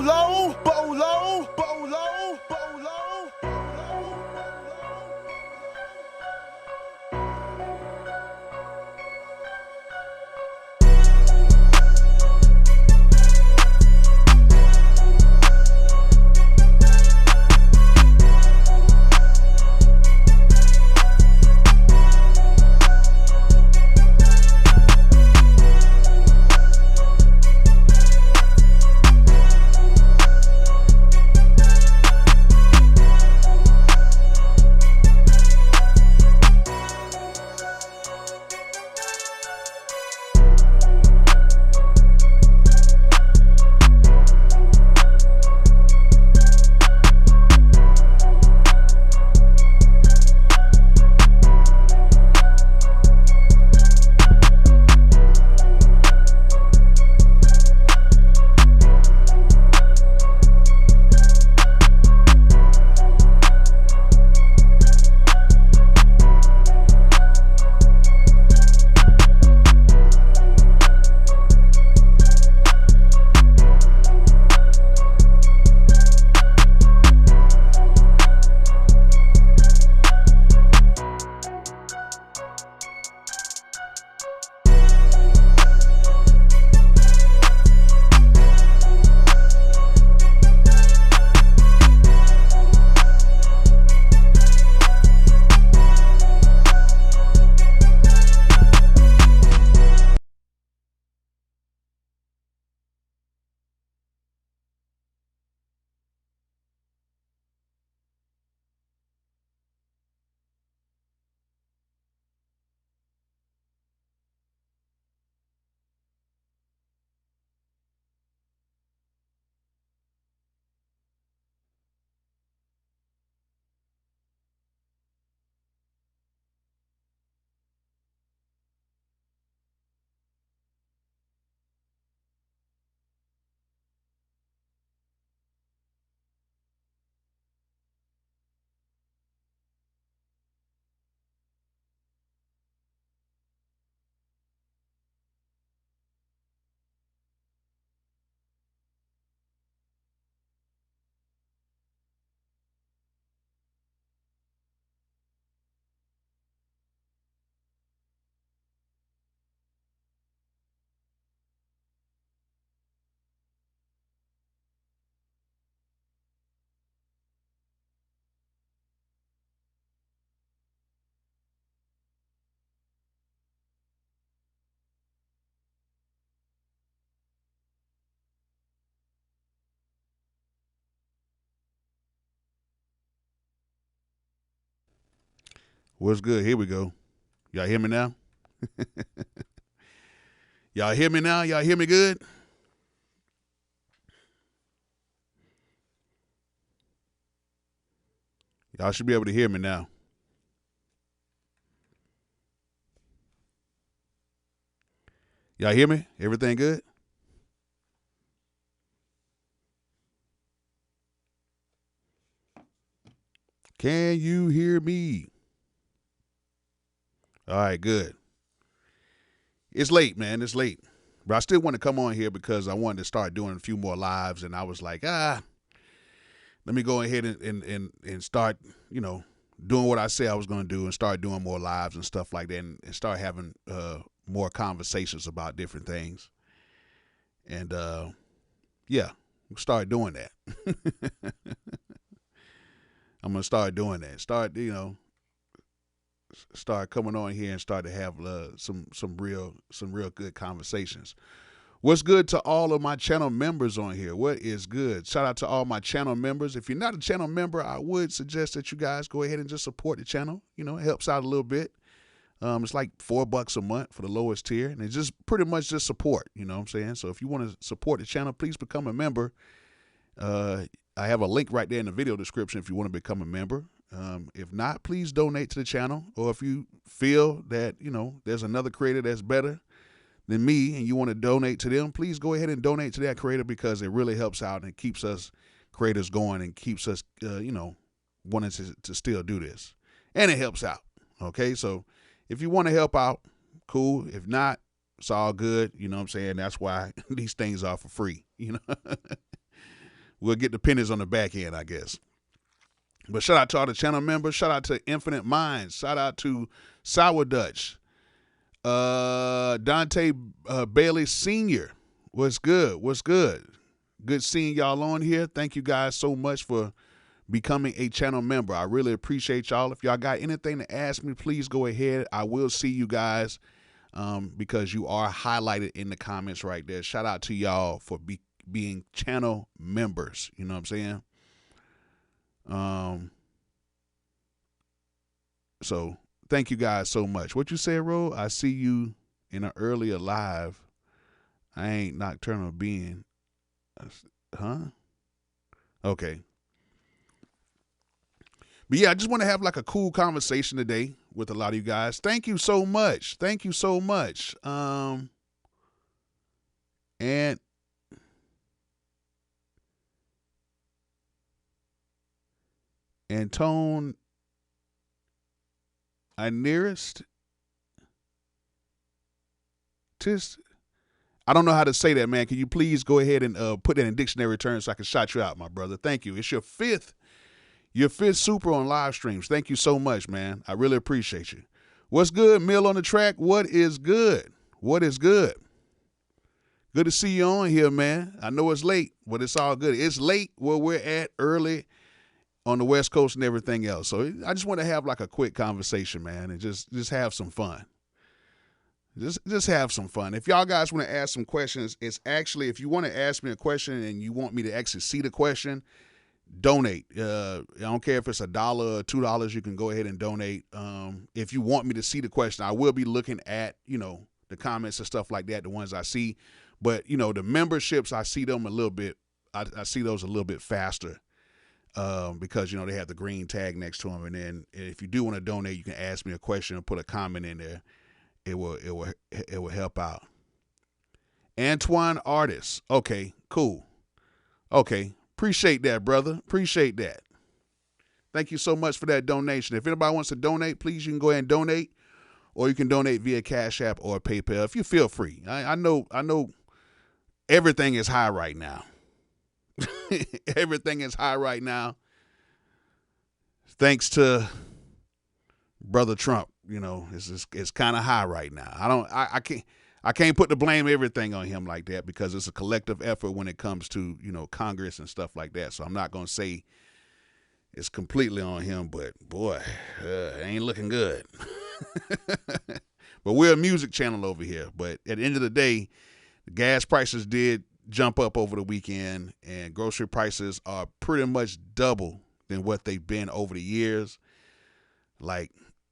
Bolo, Bolo, Bolo, Bolo. What's good? Here we go. Y'all hear me now? Y'all hear me now? Y'all hear me good? Y'all should be able to hear me now. Y'all hear me? Everything good? Can you hear me? All right, good. It's late, man. It's late. But I still want to come on here because I wanted to start doing a few more lives, and I was like, let me go ahead and start, doing what I said I was going to do and start doing more lives and stuff like that and start having more conversations about different things. And, yeah, start doing that. I'm going to start doing that. Start coming on here and start to have some real good conversations. What's good to all of my channel members on here? What is good? Shout out to all my channel members. If you're not a channel member, I would suggest that you guys go ahead and just support the channel. It helps out a little bit. It's like $4 a month for the lowest tier, and it's just pretty much just support. You know what I'm saying? So if you want to support the channel, please become a member. I have a link right there in the video description if you want to become a member. If not, please donate to the channel. Or if you feel that, there's another creator that's better than me and you want to donate to them, please go ahead and donate to that creator because it really helps out and keeps us creators going and keeps us, wanting to still do this. And it helps out. Okay, so if you want to help out, cool. If not, it's all good. You know what I'm saying? That's why these things are for free, We'll get the pennies on the back end, I guess. But shout out to all the channel members. Shout out to Infinite Minds. Shout out to Sour Dutch. Dante Bailey Sr. What's good? What's good? Good seeing y'all on here. Thank you guys so much for becoming a channel member. I really appreciate y'all. If y'all got anything to ask me, please go ahead. I will see you guys because you are highlighted in the comments right there. Shout out to y'all for being channel members. You know what I'm saying? So thank you guys so much. What you said, Ro? I see you in an earlier live. I ain't nocturnal being. Huh? Okay. But yeah, I just want to have like a cool conversation today with a lot of you guys. Thank you so much. Thank you so much. And Tone I nearest tis. I don't know how to say that, man. Can you please go ahead and put that in dictionary terms so I can shout you out, my brother? Thank you. It's your fifth super on live streams. Thank you so much, man. I really appreciate you. What's good, Mill on the track? What is good? What is good? Good to see you on here, man. I know it's late, but it's all good. It's late where we're at, early on the West Coast and everything else. So I just want to have like a quick conversation, man, and just have some fun. Just have some fun. If y'all guys want to ask some questions, it's actually, if you want to ask me a question and you want me to actually see the question, donate. I don't care if it's $1 or $2, you can go ahead and donate. If you want me to see the question, I will be looking at, the comments and stuff like that, the ones I see. But, the memberships, I see them a little bit, I see those a little bit faster because, they have the green tag next to them. And then if you do want to donate, you can ask me a question or put a comment in there. It will help out. Antoine Artist. Okay, cool. Okay. Appreciate that, brother. Appreciate that. Thank you so much for that donation. If anybody wants to donate, please, you can go ahead and donate, or you can donate via Cash App or PayPal if you feel free. I know everything is high right now. Everything is high right now. Thanks to Brother Trump, it's kind of high right now. I can't put the blame everything on him like that because it's a collective effort when it comes to, Congress and stuff like that. So I'm not going to say it's completely on him, but boy, it ain't looking good. But we're a music channel over here. But at the end of the day, the gas prices did jump up over the weekend, and grocery prices are pretty much double than what they've been over the years. Like,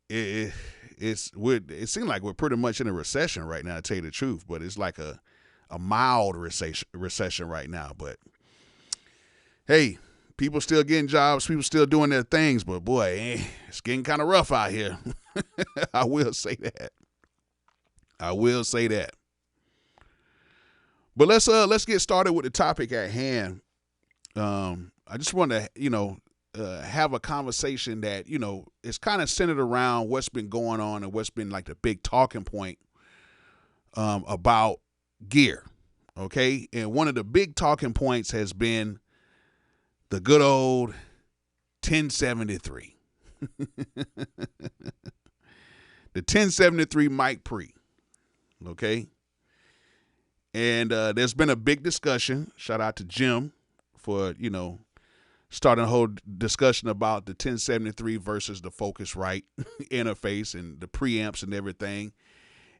it seems like we're pretty much in a recession right now, to tell you the truth, but it's like a mild recession right now. But hey, people still getting jobs, people still doing their things, but boy, it's getting kind of rough out here. I will say that. But let's get started with the topic at hand. I just want to, have a conversation that, is kind of centered around what's been going on and what's been like the big talking point about gear. Okay. And one of the big talking points has been the good old 1073. The 1073 Mike Pre. Okay. And there's been a big discussion. Shout out to Jim for, starting a whole discussion about the 1073 versus the Focusrite interface and the preamps and everything.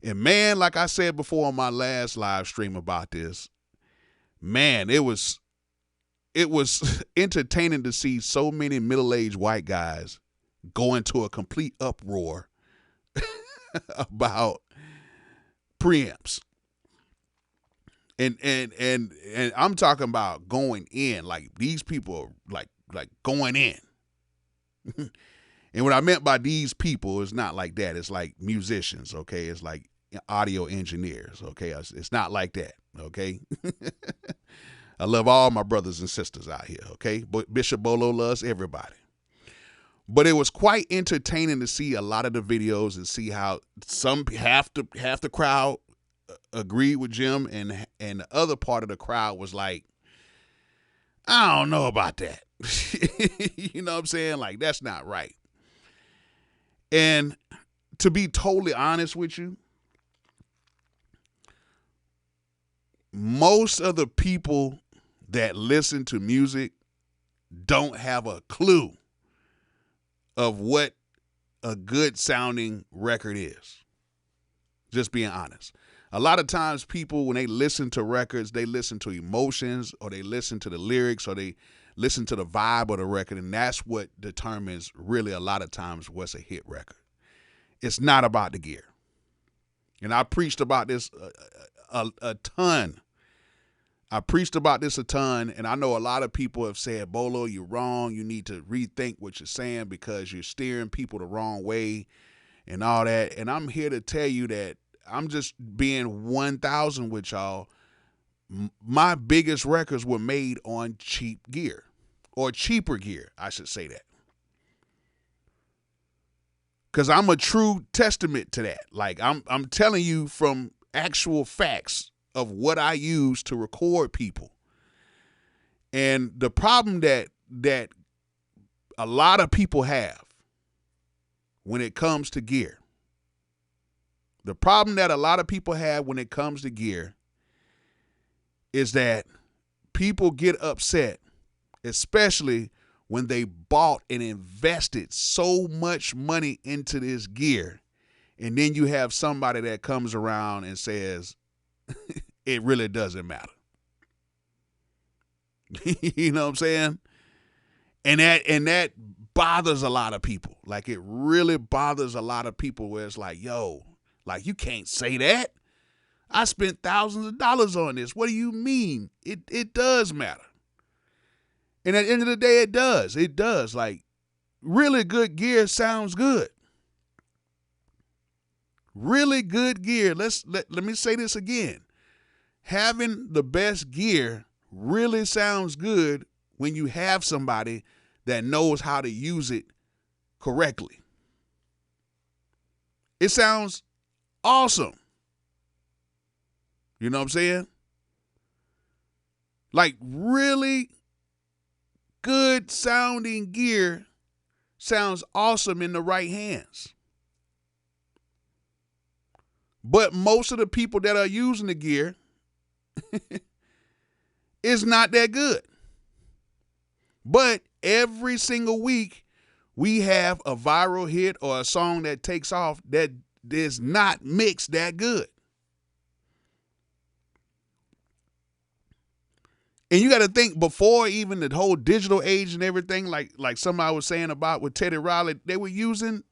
And man, like I said before on my last live stream about this, man, it was entertaining to see so many middle-aged white guys go into a complete uproar about preamps. And I'm talking about going in, like these people are like going in. And what I meant by these people is not like that. It's like musicians, okay? It's like audio engineers, okay? It's not like that, okay? I love all my brothers and sisters out here, okay? But Bishop Bolo loves everybody. But it was quite entertaining to see a lot of the videos and see how half the crowd agreed with Jim, and the other part of the crowd was like, I don't know about that. You know what I'm saying? Like, that's not right. And to be totally honest with you, most of the people that listen to music don't have a clue of what a good sounding record is. Just being honest. A lot of times people, when they listen to records, they listen to emotions, or they listen to the lyrics, or they listen to the vibe of the record, and that's what determines really a lot of times what's a hit record. It's not about the gear. And I preached about this a ton. I preached about this a ton, and I know a lot of people have said, Bolo, you're wrong. You need to rethink what you're saying because you're steering people the wrong way and all that. And I'm here to tell you that I'm just being 1,000 with y'all. My biggest records were made on cheap gear, or cheaper gear, I should say that. Because I'm a true testament to that. Like, I'm telling you from actual facts of what I use to record people. And the problem that a lot of people have when it comes to gear, the problem that a lot of people have when it comes to gear is that people get upset, especially when they bought and invested so much money into this gear, and then you have somebody that comes around and says, it really doesn't matter. You know what I'm saying? And that bothers a lot of people. Like, it really bothers a lot of people where it's like, yo, like, you can't say that. I spent thousands of dollars on this. What do you mean? It does matter. And at the end of the day, it does. It does. Like, really good gear sounds good. Really good gear. Let me say this again. Having the best gear really sounds good when you have somebody that knows how to use it correctly. It sounds awesome. You know what I'm saying? Like, really good sounding gear sounds awesome in the right hands. But most of the people that are using the gear is not that good. But every single week, we have a viral hit or a song that takes off that is not mixed that good. And you got to think, before even the whole digital age and everything, like somebody was saying about with Teddy Riley, they were using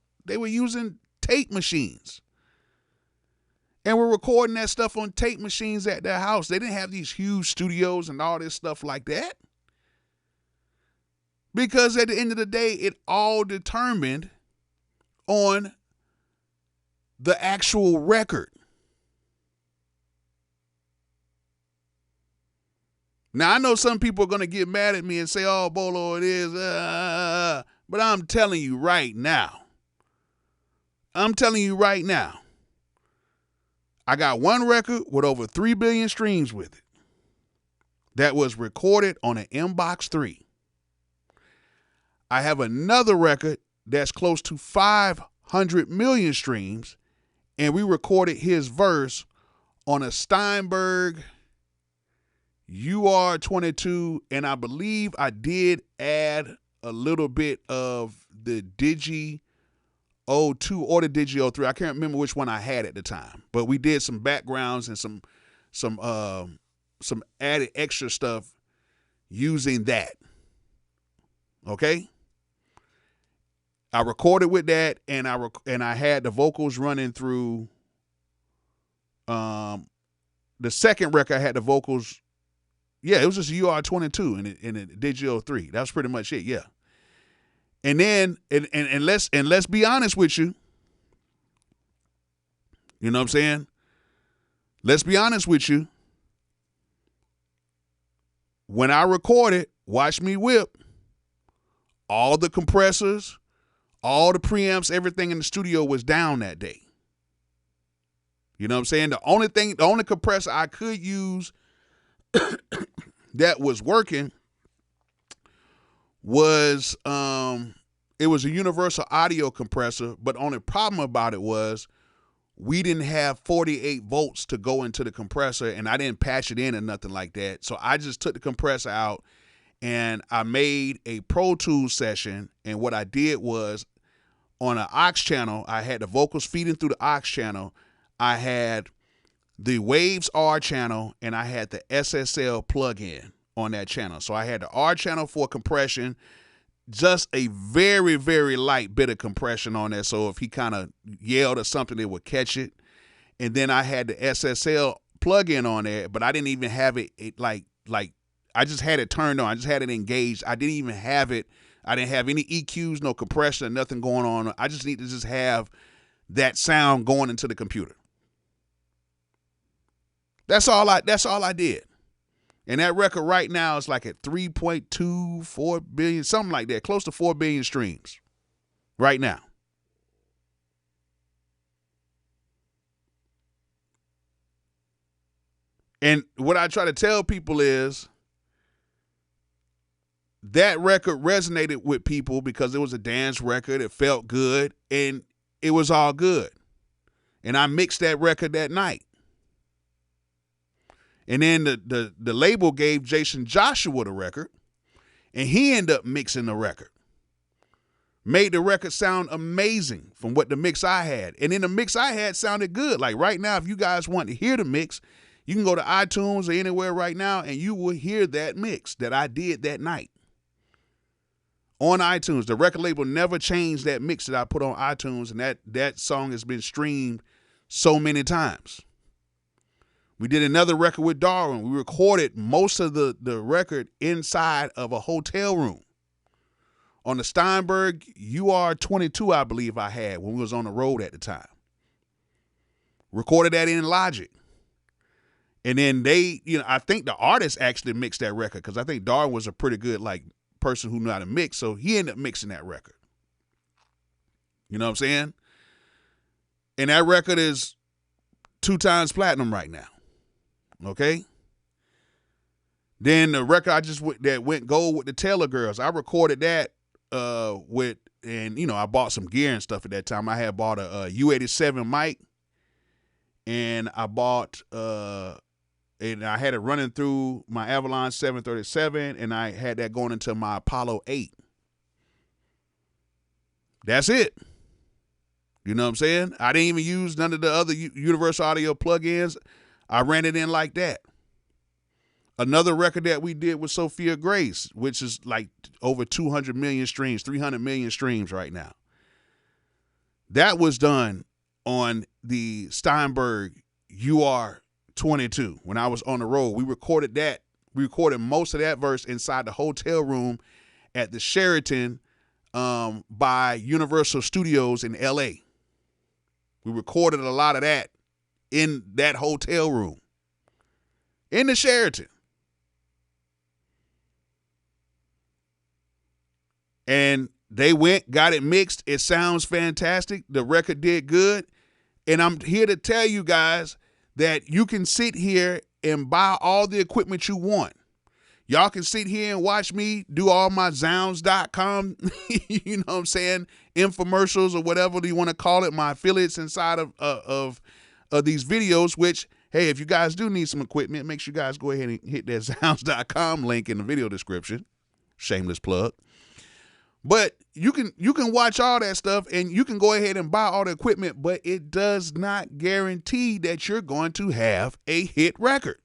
tape machines. And we're recording that stuff on tape machines at their house. They didn't have these huge studios and all this stuff like that. Because at the end of the day, it all determined on the actual record. Now, I know some people are going to get mad at me and say, oh, Bolo, it is. But I'm telling you right now. I got one record with over 3 billion streams with it that was recorded on an Mbox 3. I have another record that's close to 500 million streams, and we recorded his verse on a Steinberg UR22, and I believe I did add a little bit of the Digi 02 or the Digi 03. I can't remember which one I had at the time, but we did some backgrounds and some added extra stuff using that. Okay, I recorded with that, and I had the vocals running through. The second record I had the vocals. Yeah, it was just UR22 in a Digi 03. That was pretty much it. Yeah. And then and let's be honest with you. You know what I'm saying? Let's be honest with you. When I recorded Watch Me Whip, all the compressors, all the preamps, everything in the studio was down that day. You know what I'm saying? The only compressor I could use that was working was it was a universal audio compressor, but only problem about it was we didn't have 48 volts to go into the compressor, and I didn't patch it in or nothing like that. So I just took the compressor out and I made a Pro Tools session, and what I did was on an aux channel, I had the vocals feeding through the aux channel. I had the Waves R channel, and I had the SSL plug-in on that channel. So I had the R channel for compression, just a very, very light bit of compression on there. So if he kind of yelled or something, it would catch it. And then I had the SSL plug-in on there, but I didn't even have it like I just had it turned on. I just had it engaged. I didn't even have it. I didn't have any EQs, no compression, nothing going on. I just need to just have that sound going into the computer. That's all I did. And that record right now is like at 3.24 billion, something like that, close to 4 billion streams right now. And what I try to tell people is that record resonated with people because it was a dance record. It felt good, and it was all good. And I mixed that record that night. And then the label gave Jason Joshua the record, and he ended up mixing the record. Made the record sound amazing from what the mix I had. And then the mix I had sounded good. Like right now, if you guys want to hear the mix, you can go to iTunes or anywhere right now, and you will hear that mix that I did that night. On iTunes, the record label never changed that mix that I put on iTunes, and that song has been streamed so many times. We did another record with Darwin. We recorded most of the record inside of a hotel room. On the Steinberg UR22, I believe I had when we was on the road at the time. Recorded that in Logic. And then I think the artist actually mixed that record because I think Darwin was a pretty good person who knew how to mix, so he ended up mixing that record. You know what I'm saying? And that record is 2 times platinum right now. Okay? Then the record that went gold with the Taylor Girls, I recorded that I bought some gear and stuff at that time. I had bought a U87 mic, and I bought and I had it running through my Avalon 737, and I had that going into my Apollo 8. That's it. You know what I'm saying? I didn't even use none of the other Universal Audio plugins. I ran it in like that. Another record that we did with Sophia Grace, which is like over 200 million streams, 300 million streams right now. That was done on the Steinberg UR22 when I was on the road. We recorded that. We recorded most of that verse inside the hotel room at the Sheraton by Universal Studios in LA. We recorded a lot of that in that hotel room in the Sheraton. And they got it mixed. It sounds fantastic. The record did good. And I'm here to tell you guys that you can sit here and buy all the equipment you want. Y'all can sit here and watch me do all my Zounds.com, you know what I'm saying, infomercials or whatever you want to call it, my affiliates inside of these videos, which, hey, if you guys do need some equipment, make sure you guys go ahead and hit that Zounds.com link in the video description. Shameless plug. But you can watch all that stuff and you can go ahead and buy all the equipment, but it does not guarantee that you're going to have a hit record.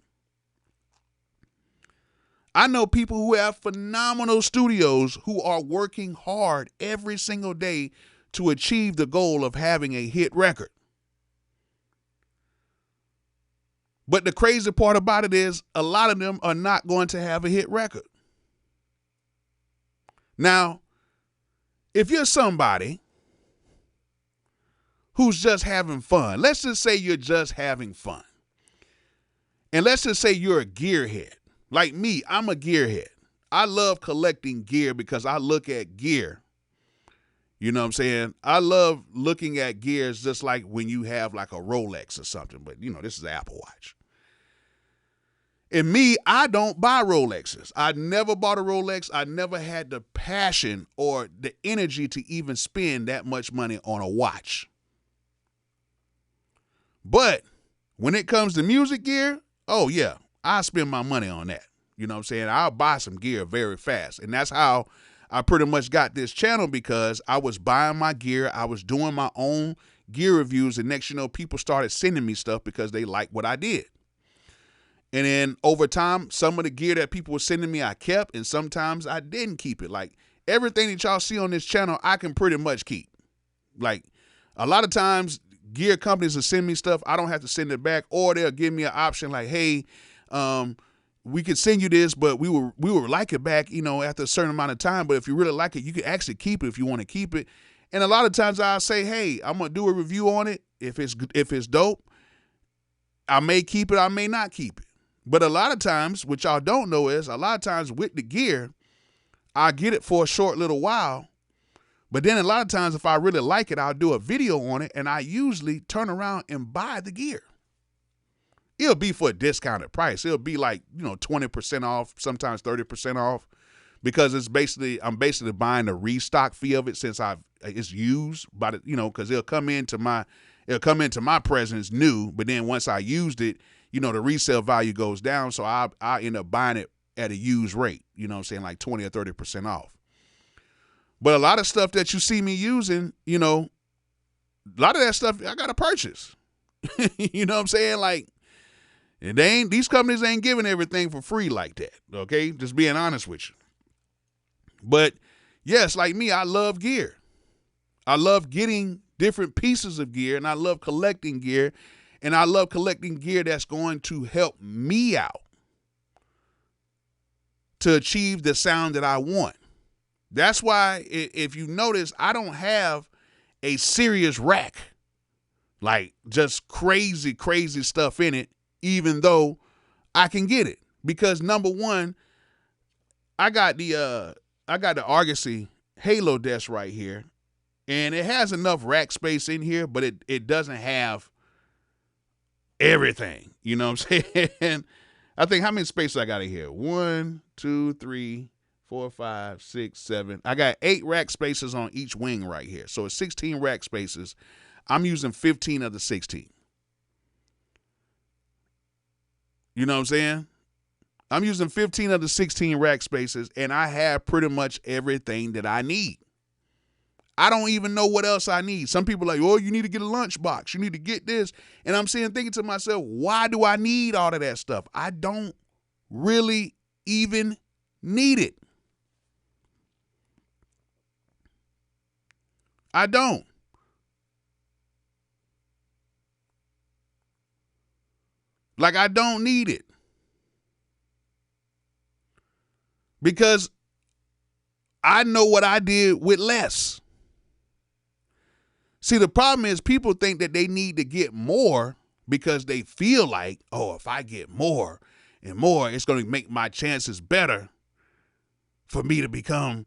I know people who have phenomenal studios who are working hard every single day to achieve the goal of having a hit record. But the crazy part about it is a lot of them are not going to have a hit record. Now, if you're somebody who's just having fun, let's just say you're just having fun. And let's just say you're a gearhead. Like me, I'm a gearhead. I love collecting gear because I look at gear. You know what I'm saying? I love looking at gears just like when you have like a Rolex or something. But, this is an Apple Watch. And me, I don't buy Rolexes. I never bought a Rolex. I never had the passion or the energy to even spend that much money on a watch. But when it comes to music gear, oh yeah, I spend my money on that. You know what I'm saying? I'll buy some gear very fast. And that's how I pretty much got this channel, because I was buying my gear. I was doing my own gear reviews. And next, you know, people started sending me stuff because they liked what I did. And then over time, some of the gear that people were sending me, I kept, and sometimes I didn't keep it. Like everything that y'all see on this channel, I can pretty much keep. Like a lot of times, gear companies will send me stuff. I don't have to send it back, or they'll give me an option like, hey, we could send you this, but we will like it back, you know, after a certain amount of time. But if you really like it, you can actually keep it if you want to keep it. And a lot of times I'll say, hey, I'm going to do a review on it. If it's dope, I may keep it, I may not keep it. But a lot of times, what y'all don't know is, a lot of times with the gear, I get it for a short little while. But then a lot of times, if I really like it, I'll do a video on it, and I usually turn around and buy the gear. It'll be for a discounted price. It'll be like, you know, 20% off, sometimes 30% off, because I'm basically buying the restock fee of it since it's used by the, you know, because it'll come into my presence new, but then once I used it, you know, the resale value goes down, so I end up buying it at a used rate, you know what I'm saying, like 20 or 30% off. But a lot of stuff that you see me using, you know, a lot of that stuff I got to purchase. You know what I'm saying? Like, these companies ain't giving everything for free like that, okay? Just being honest with you. But, yes, like me, I love gear. I love getting different pieces of gear, and I love collecting gear. And I love collecting gear that's going to help me out to achieve the sound that I want. That's why, if you notice, I don't have a serious rack, like just crazy, crazy stuff in it, even though I can get it. Because number one, I got the Argosy Halo desk right here, and it has enough rack space in here, but it doesn't have everything, you know what I'm saying? I think, how many spaces I got in here? 1, 2, 3, 4, 5, 6, 7. I got 8 rack spaces on each wing right here. So it's 16 rack spaces. I'm using 15 of the 16. You know what I'm saying? I'm using 15 of the 16 rack spaces, and I have pretty much everything that I need. I don't even know what else I need. Some people are like, oh, you need to get a lunchbox. You need to get this. And I'm thinking to myself, why do I need all of that stuff? I don't really even need it. I don't. Like, I don't need it. Because I know what I did with less. See, the problem is people think that they need to get more because they feel like, oh, if I get more and more, it's going to make my chances better for me to become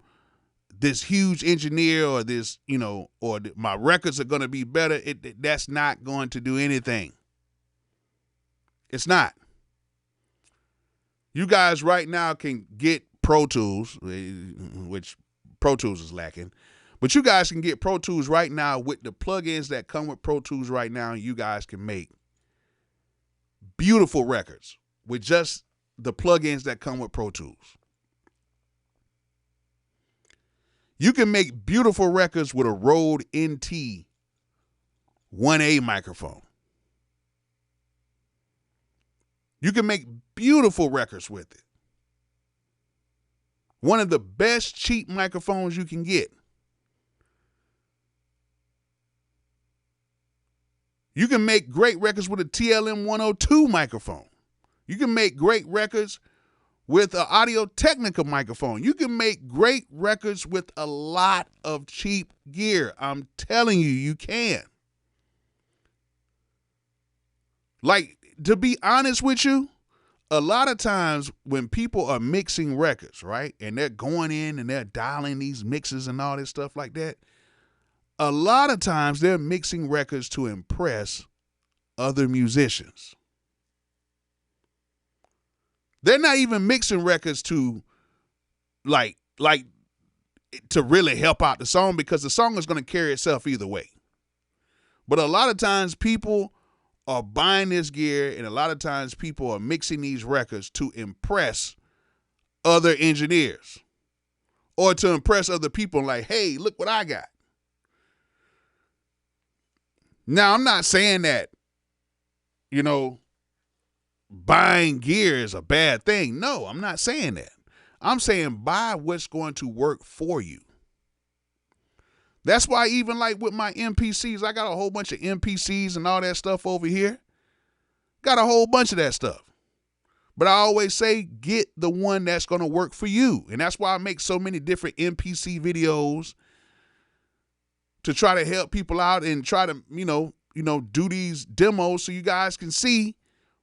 this huge engineer, or this, you know, or my records are going to be better. That's not going to do anything. It's not. You guys right now can get Pro Tools, which Pro Tools is lacking. But you guys can get Pro Tools right now with the plugins that come with Pro Tools right now. You guys can make beautiful records with just the plugins that come with Pro Tools. You can make beautiful records with a Rode NT 1A microphone. You can make beautiful records with it. One of the best cheap microphones you can get. You can make great records with a TLM 102 microphone. You can make great records with an Audio-Technica microphone. You can make great records with a lot of cheap gear. I'm telling you, you can. Like, to be honest with you, a lot of times when people are mixing records, right, and they're going in and they're dialing these mixes and all this stuff like that, a lot of times they're mixing records to impress other musicians. They're not even mixing records to like to really help out the song, because the song is going to carry itself either way. But a lot of times people are buying this gear, and a lot of times people are mixing these records to impress other engineers or to impress other people, like, hey, look what I got. Now, I'm not saying that, buying gear is a bad thing. No, I'm not saying that. I'm saying buy what's going to work for you. That's why even like with my MPCs, I got a whole bunch of MPCs and all that stuff over here. Got a whole bunch of that stuff. But I always say get the one that's going to work for you. And that's why I make so many different MPC videos to try to help people out and try to, do these demos so you guys can see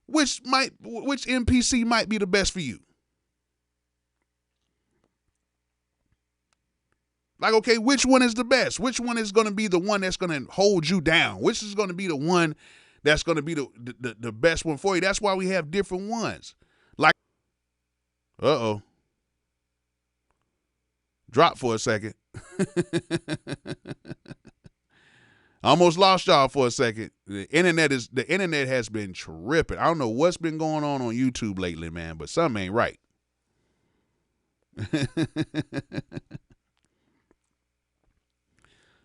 which MPC might be the best for you. Like, okay, which one is the best? Which one is going to be the one that's going to hold you down? Which is going to be the one that's going to be the best one for you? That's why we have different ones. Like, drop for a second. I almost lost y'all for a second. The internet has been tripping. I don't know what's been going on YouTube lately, man, but something ain't right.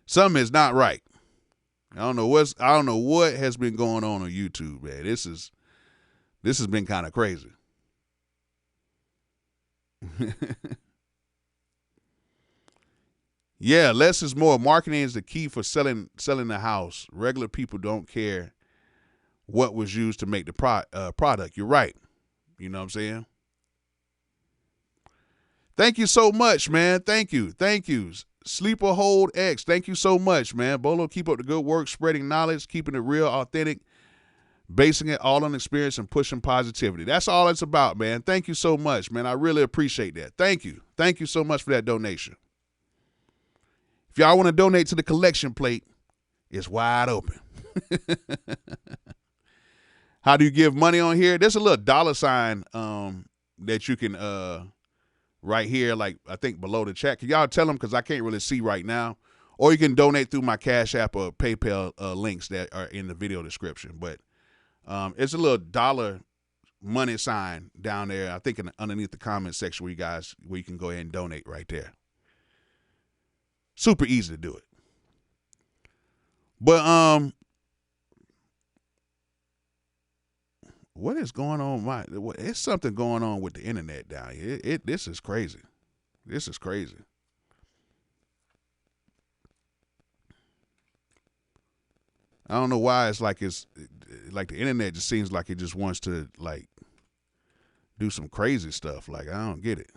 Something is not right. I don't know what has been going on YouTube, man. This has been kind of crazy. Yeah, less is more. Marketing is the key for selling the house. Regular people don't care what was used to make the product. You're right. You know what I'm saying? Thank you so much, man. Thank you. Sleeper Hold X, thank you so much, man. Bolo, keep up the good work, spreading knowledge, keeping it real, authentic, basing it all on experience and pushing positivity. That's all it's about, man. Thank you so much, man. I really appreciate that. Thank you. Thank you so much for that donation. If y'all want to donate to the collection plate, it's wide open. How do you give money on here? There's a little $ that you can right here, like I think below the chat. Can y'all tell them, because I can't really see right now? Or you can donate through my Cash App or PayPal links that are in the video description. But it's a little $ money sign down there, I think underneath the comment section where you can go ahead and donate right there. Super easy to do it. But what is going on? It's something going on with the internet down here. This is crazy. This is crazy. I don't know why it's like the internet just seems like it just wants to like do some crazy stuff. Like, I don't get it.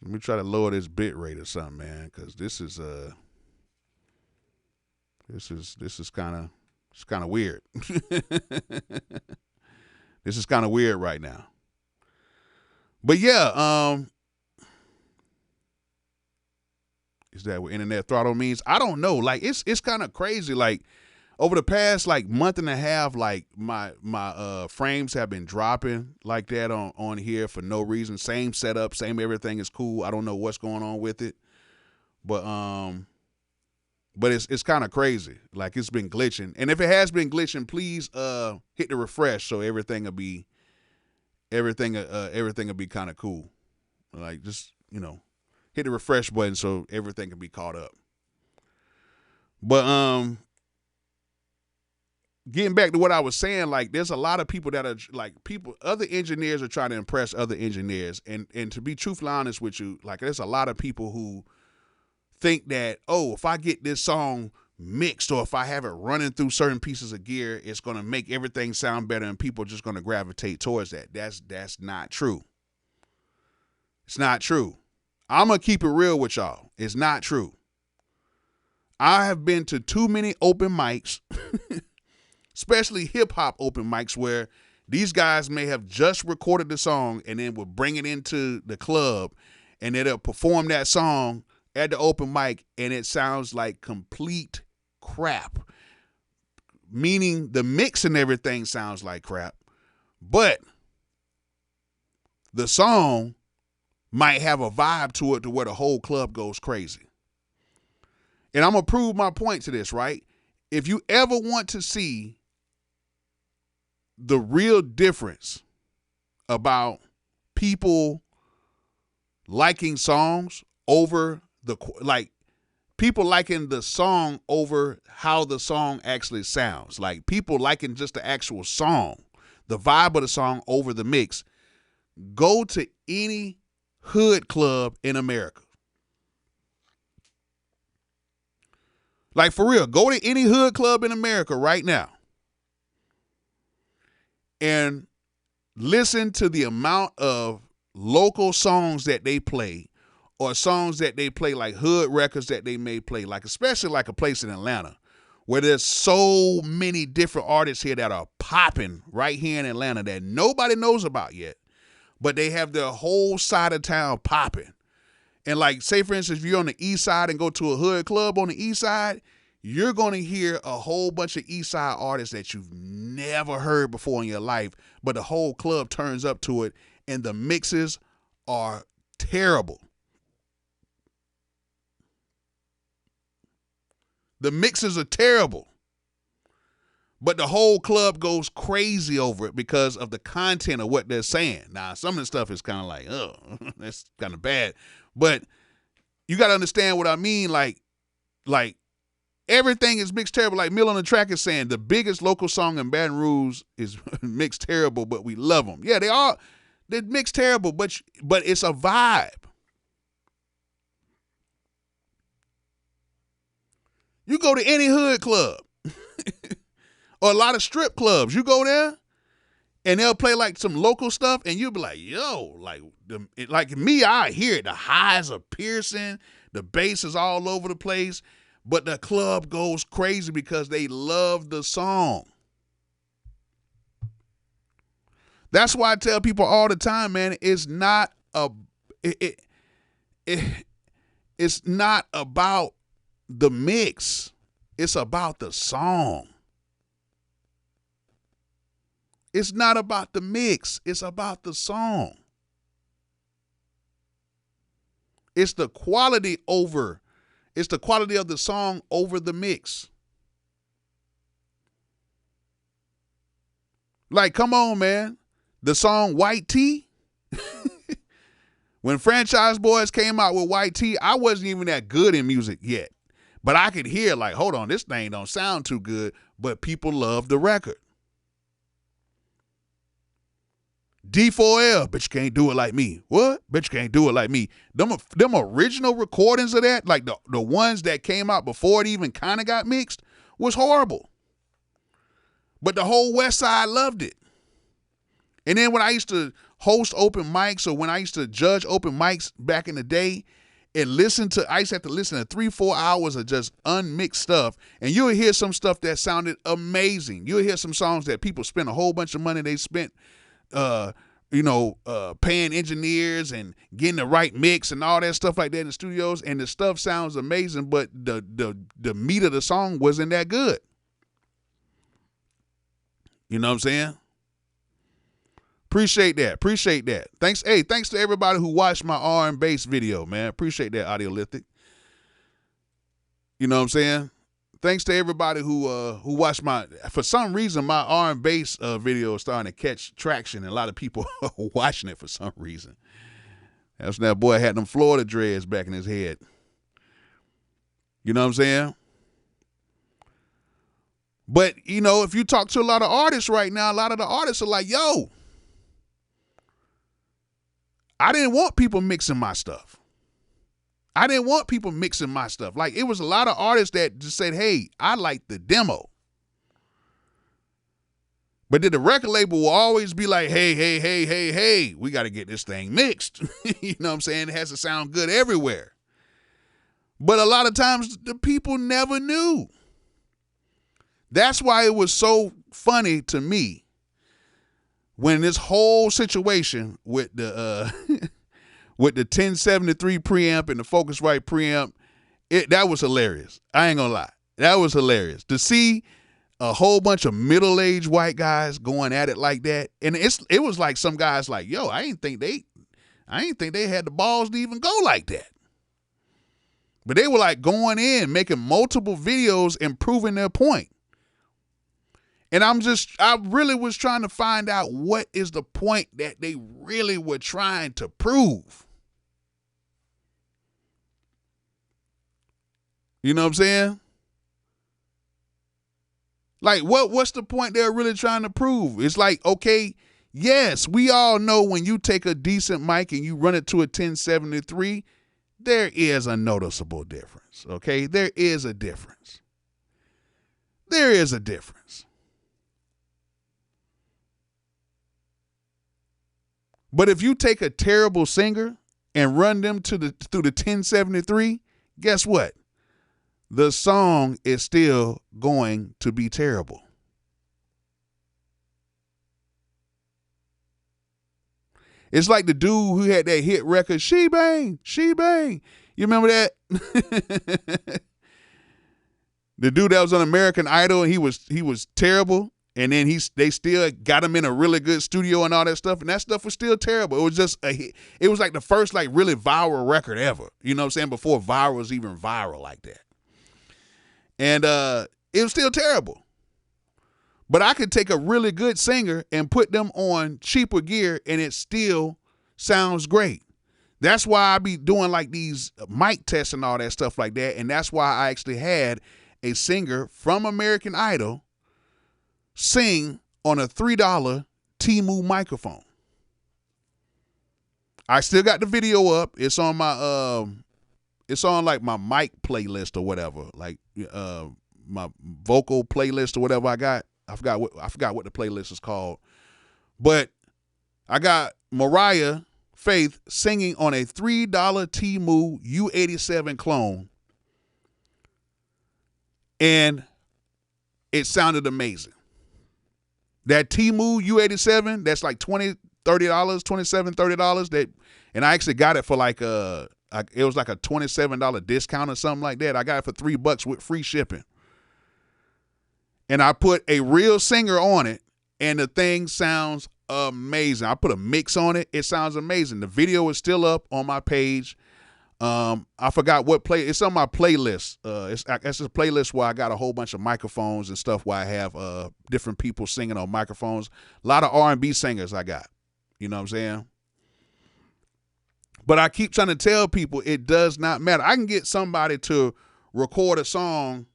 Let me try to lower this bit rate or something, man, because this is kind of weird. This is kind of weird right now. But yeah, is that what internet throttle means? I don't know. Like, it's kind of crazy. Like, over the past like month and a half, like my frames have been dropping like that on here for no reason. Same setup, same everything is cool. I don't know what's going on with it, but it's kind of crazy. Like, it's been glitching, and if it has been glitching, please hit the refresh so everything will be kind of cool. Like, just hit the refresh button so everything can be caught up. But getting back to what I was saying, like, there's a lot of people that are like other engineers are trying to impress other engineers. And to be truthfully honest with you, like, there's a lot of people who think that, oh, if I get this song mixed or if I have it running through certain pieces of gear, it's going to make everything sound better and people are just going to gravitate towards that. That's not true. It's not true. I'm going to keep it real with y'all. It's not true. I have been to too many open mics, especially hip-hop open mics, where these guys may have just recorded the song and then will bring it into the club and then they'll perform that song at the open mic and it sounds like complete crap. Meaning the mix and everything sounds like crap, but the song might have a vibe to it to where the whole club goes crazy. And I'm going to prove my point to this, right? If you ever want to see the real difference about people liking songs over people liking the song over how the song actually sounds. Like people liking just the actual song, the vibe of the song over the mix. Go to any hood club in America. Like for real, go to any hood club in America right now and listen to the amount of local songs that they play, or songs that they play, like hood records that they may play, like especially like a place in Atlanta where there's so many different artists here that are popping right here in Atlanta that nobody knows about yet, but they have their whole side of town popping. And like, say for instance, if you're on the east side and go to a hood club on the east side, you're going to hear a whole bunch of east side artists that you've never heard before in your life, but the whole club turns up to it and the mixes are terrible. The mixes are terrible, but the whole club goes crazy over it because of the content of what they're saying. Now, some of the stuff is kind of like, oh, that's kind of bad, but you got to understand what I mean. Like everything is mixed terrible. Like Mill on the Track is saying, the biggest local song in Baton Rouge is mixed terrible, but we love them. Yeah, they're mixed terrible, but it's a vibe. You go to any hood club or a lot of strip clubs, you go there and they'll play like some local stuff and you'll be like, yo, like me, I hear it. The highs are piercing, the bass is all over the place, but the club goes crazy because they love the song. That's why I tell people all the time, man, it's not it's not about the mix. It's about the song. It's not about the mix. It's about the song. It's the quality of the song over the mix. Like, come on, man. The song White Tee. When Franchise Boys came out with White Tee, I wasn't even that good in music yet. But I could hear like, hold on, this thing don't sound too good, but people love the record. D4L, bitch, you can't do it like me. What? Bitch, you can't do it like me. Them original recordings of that, like the ones that came out before it even kind of got mixed, was horrible. But the whole West Side loved it. And then when I used to host open mics, or when I used to judge open mics back in the day, and I used to have to listen to 3-4 hours of just unmixed stuff, and you'll hear some stuff that sounded amazing. You'll hear some songs that people spent a whole bunch of money they spent, paying engineers and getting the right mix and all that stuff like that in the studios, and the stuff sounds amazing, but the meat of the song wasn't that good. You know what I'm saying? Appreciate that. Thanks to everybody who watched my R and bass video, man. Appreciate that, Audiolithic. You know what I'm saying? Thanks to everybody who watched for some reason, my R and bass video is starting to catch traction, and a lot of people are watching it for some reason. That's when that boy had them Florida dreads back in his head. You know what I'm saying? But, if you talk to a lot of artists right now, a lot of the artists are like, yo, I didn't want people mixing my stuff. Like, it was a lot of artists that just said, hey, I like the demo. But then the record label will always be like, hey, we got to get this thing mixed. You know what I'm saying? It has to sound good everywhere. But a lot of times the people never knew. That's why it was so funny to me when this whole situation with the with the 1073 preamp and the Focusrite preamp, that was hilarious. I ain't gonna lie. That was hilarious. To see a whole bunch of middle-aged white guys going at it like that. And it was like some guys like, yo, I ain't think they had the balls to even go like that. But they were like going in, making multiple videos and proving their point. And I really was trying to find out what is the point that they really were trying to prove. You know what I'm saying? Like, what's the point they're really trying to prove? It's like, okay, yes, we all know when you take a decent mic and you run it to a 1073, there is a noticeable difference, okay? There is a difference. There is a difference. But if you take a terrible singer and run them through the 1073, guess what? The song is still going to be terrible. It's like the dude who had that hit record, She Bang, She Bang. You remember that? The dude that was on American Idol, and he was terrible. And then they still got him in a really good studio and all that stuff. And that stuff was still terrible. It was just a hit. It was like the first like really viral record ever. You know what I'm saying? Before viral was even viral like that. And it was still terrible. But I could take a really good singer and put them on cheaper gear and it still sounds great. That's why I be doing like these mic tests and all that stuff like that. And that's why I actually had a singer from American Idol sing on a $3 Temu microphone. I still got the video up. It's on my it's on like my mic playlist or whatever, like my vocal playlist or whatever I got. I forgot what the playlist is called. But I got Mariah Faith singing on a $3 Temu U87 clone. And it sounded amazing. That Temu U87, that's like $20, $30, $27, $30. That, and I actually got it for like it was like a $27 discount or something like that. I got it for $3 with free shipping. And I put a real singer on it, and the thing sounds amazing. I put a mix on it. It sounds amazing. The video is still up on my page. I forgot what it's on my playlist. It's a playlist where I got a whole bunch of microphones and stuff where I have different people singing on microphones. A lot of R&B singers I got. You know what I'm saying? But I keep trying to tell people it does not matter. I can get somebody to record a song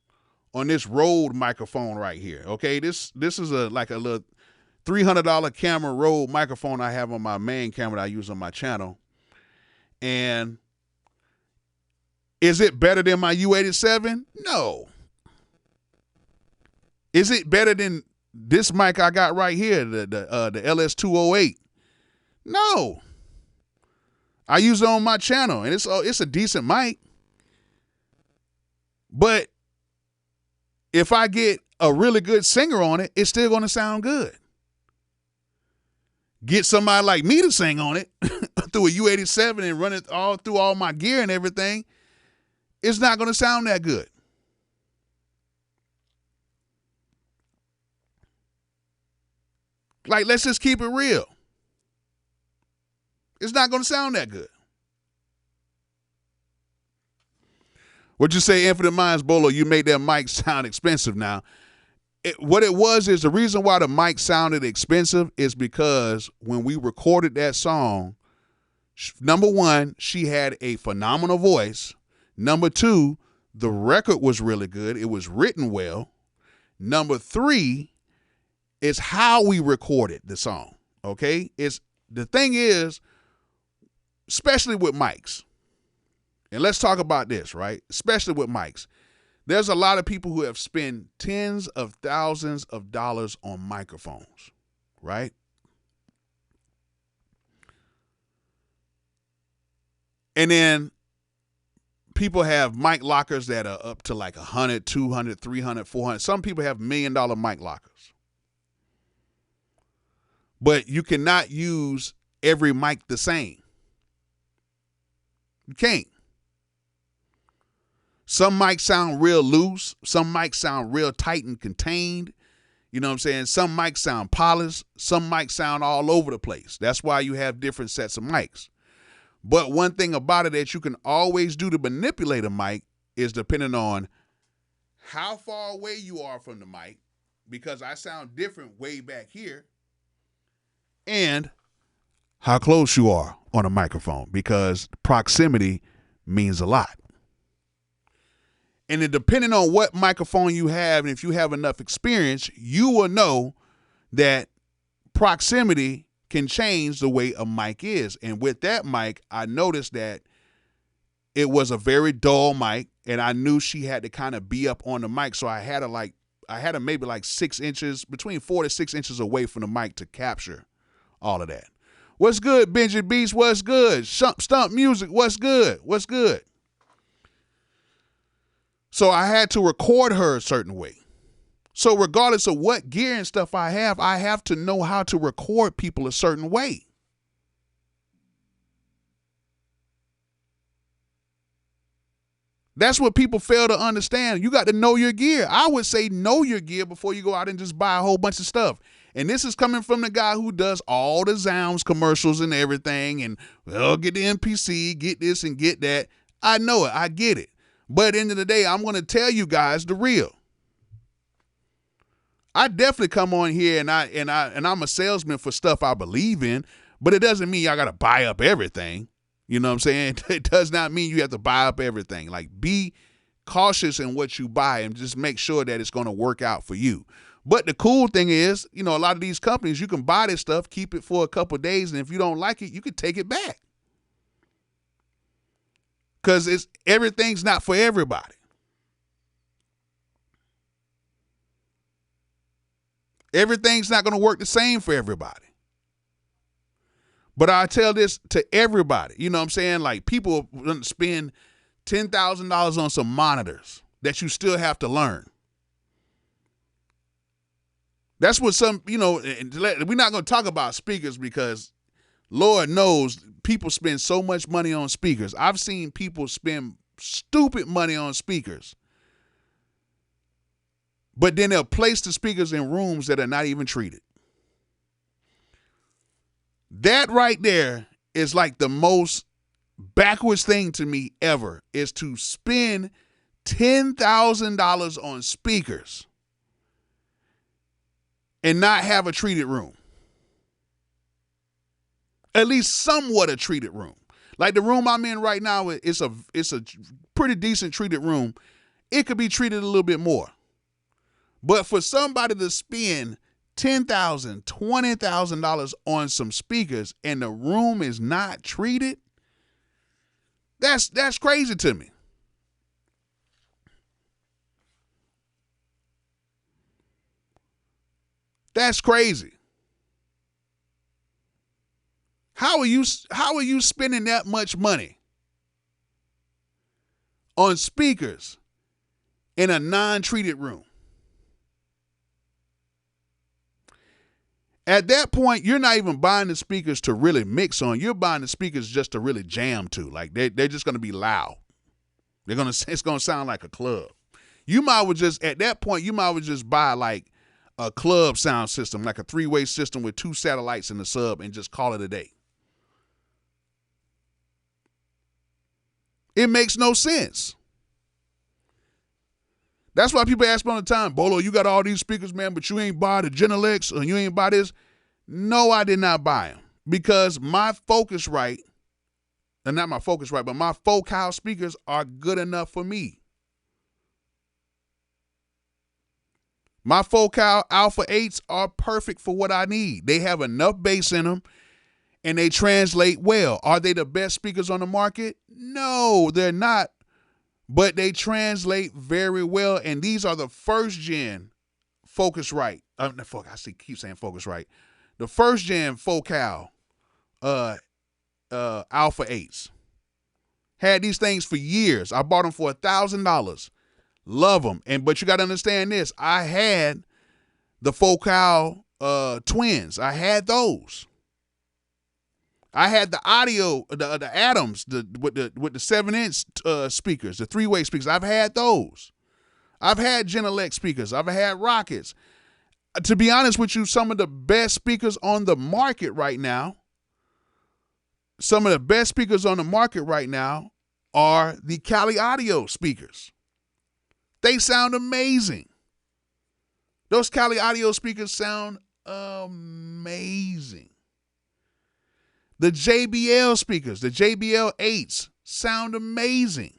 on this Rode microphone right here. Okay, this is like a little $300 camera Rode microphone I have on my main camera that I use on my channel. And is it better than my U87? No. Is it better than this mic I got right here, the LS208? No. I use it on my channel, and it's a decent mic. But if I get a really good singer on it, it's still going to sound good. Get somebody like me to sing on it through a U87 and run it all through all my gear and everything, it's not going to sound that good. Like, let's just keep it real. It's not going to sound that good. What you say, Infinite Minds, Bolo, you made that mic sound expensive now. What it was is the reason why the mic sounded expensive is because when we recorded that song, number one, she had a phenomenal voice. Number two, the record was really good. It was written well. Number three, is how we recorded the song. Okay? The thing is, especially with mics, and let's talk about this, right? Especially with mics. There's a lot of people who have spent tens of thousands of dollars on microphones, right? And then people have mic lockers that are up to like 100, 200, 300, 400. Some people have $1 million mic lockers. But you cannot use every mic the same. You can't. Some mics sound real loose. Some mics sound real tight and contained. You know what I'm saying? Some mics sound polished. Some mics sound all over the place. That's why you have different sets of mics. But one thing about it that you can always do to manipulate a mic is depending on how far away you are from the mic, because I sound different way back here, and how close you are on a microphone, because proximity means a lot. And then depending on what microphone you have, and if you have enough experience, you will know that proximity can change the way a mic is. And with that mic, I noticed that it was a very dull mic, and I knew she had to kind of be up on the mic. So I had her maybe like 6 inches, between 4 to 6 inches away from the mic to capture all of that. What's good, Benji Beats? What's good? Stump Music, what's good? What's good? So I had to record her a certain way. So regardless of what gear and stuff I have to know how to record people a certain way. That's what people fail to understand. You got to know your gear. I would say know your gear before you go out and just buy a whole bunch of stuff. And this is coming from the guy who does all the Zounds commercials and everything. And, well, get the MPC, get this and get that. I know it. I get it. But at the end of the day, I'm going to tell you guys the real. I definitely come on here and I'm a salesman for stuff I believe in, but it doesn't mean I got to buy up everything. You know what I'm saying? It does not mean you have to buy up everything. Like, be cautious in what you buy and just make sure that it's going to work out for you. But the cool thing is, you know, a lot of these companies, you can buy this stuff, keep it for a couple of days, and if you don't like it, you can take it back. Because everything's not for everybody. Everything's not going to work the same for everybody. But I tell this to everybody, you know what I'm saying? Like, people spend $10,000 on some monitors that you still have to learn. That's what some, you know, we're not going to talk about speakers because Lord knows people spend so much money on speakers. I've seen people spend stupid money on speakers, but then they'll place the speakers in rooms that are not even treated. That right there is like the most backwards thing to me ever, is to spend $10,000 on speakers and not have a treated room. At least somewhat a treated room. Like the room I'm in right now, it's a pretty decent treated room. It could be treated a little bit more. But for somebody to spend $10,000, $20,000 on some speakers and the room is not treated, that's crazy to me. That's crazy. How are you spending that much money on speakers in a non-treated room? At that point, you're not even buying the speakers to really mix on. You're buying the speakers just to really jam to. Like, they're just going to be loud. It's going to sound like a club. You might well just, at that point, you might well just buy like a club sound system, like a 3-way system with 2 satellites in the sub, and just call it a day. It makes no sense. That's why people ask me all the time, Bolo, you got all these speakers, man, but you ain't buy the Genelex or you ain't buy this. No, I did not buy them because my Focusrite, and not my Focusrite, but my Focal speakers are good enough for me. My Focal Alpha 8s are perfect for what I need. They have enough bass in them and they translate well. Are they the best speakers on the market? No, they're not. But they translate very well, and these are the first gen Focusrite. Keep saying Focusrite. The first gen Focal Alpha 8s. Had these things for years. I bought them for $1,000. Love them. But you got to understand this. I had the Focal twins. I had those. I had the audio, the Atoms, with the 7-inch speakers, the 3-way speakers. I've had those. I've had Genelec speakers. I've had Rockets. To be honest with you, some of the best speakers on the market right now, are the Cali Audio speakers. They sound amazing. Those Cali Audio speakers sound amazing. The JBL speakers, the JBL 8s, sound amazing.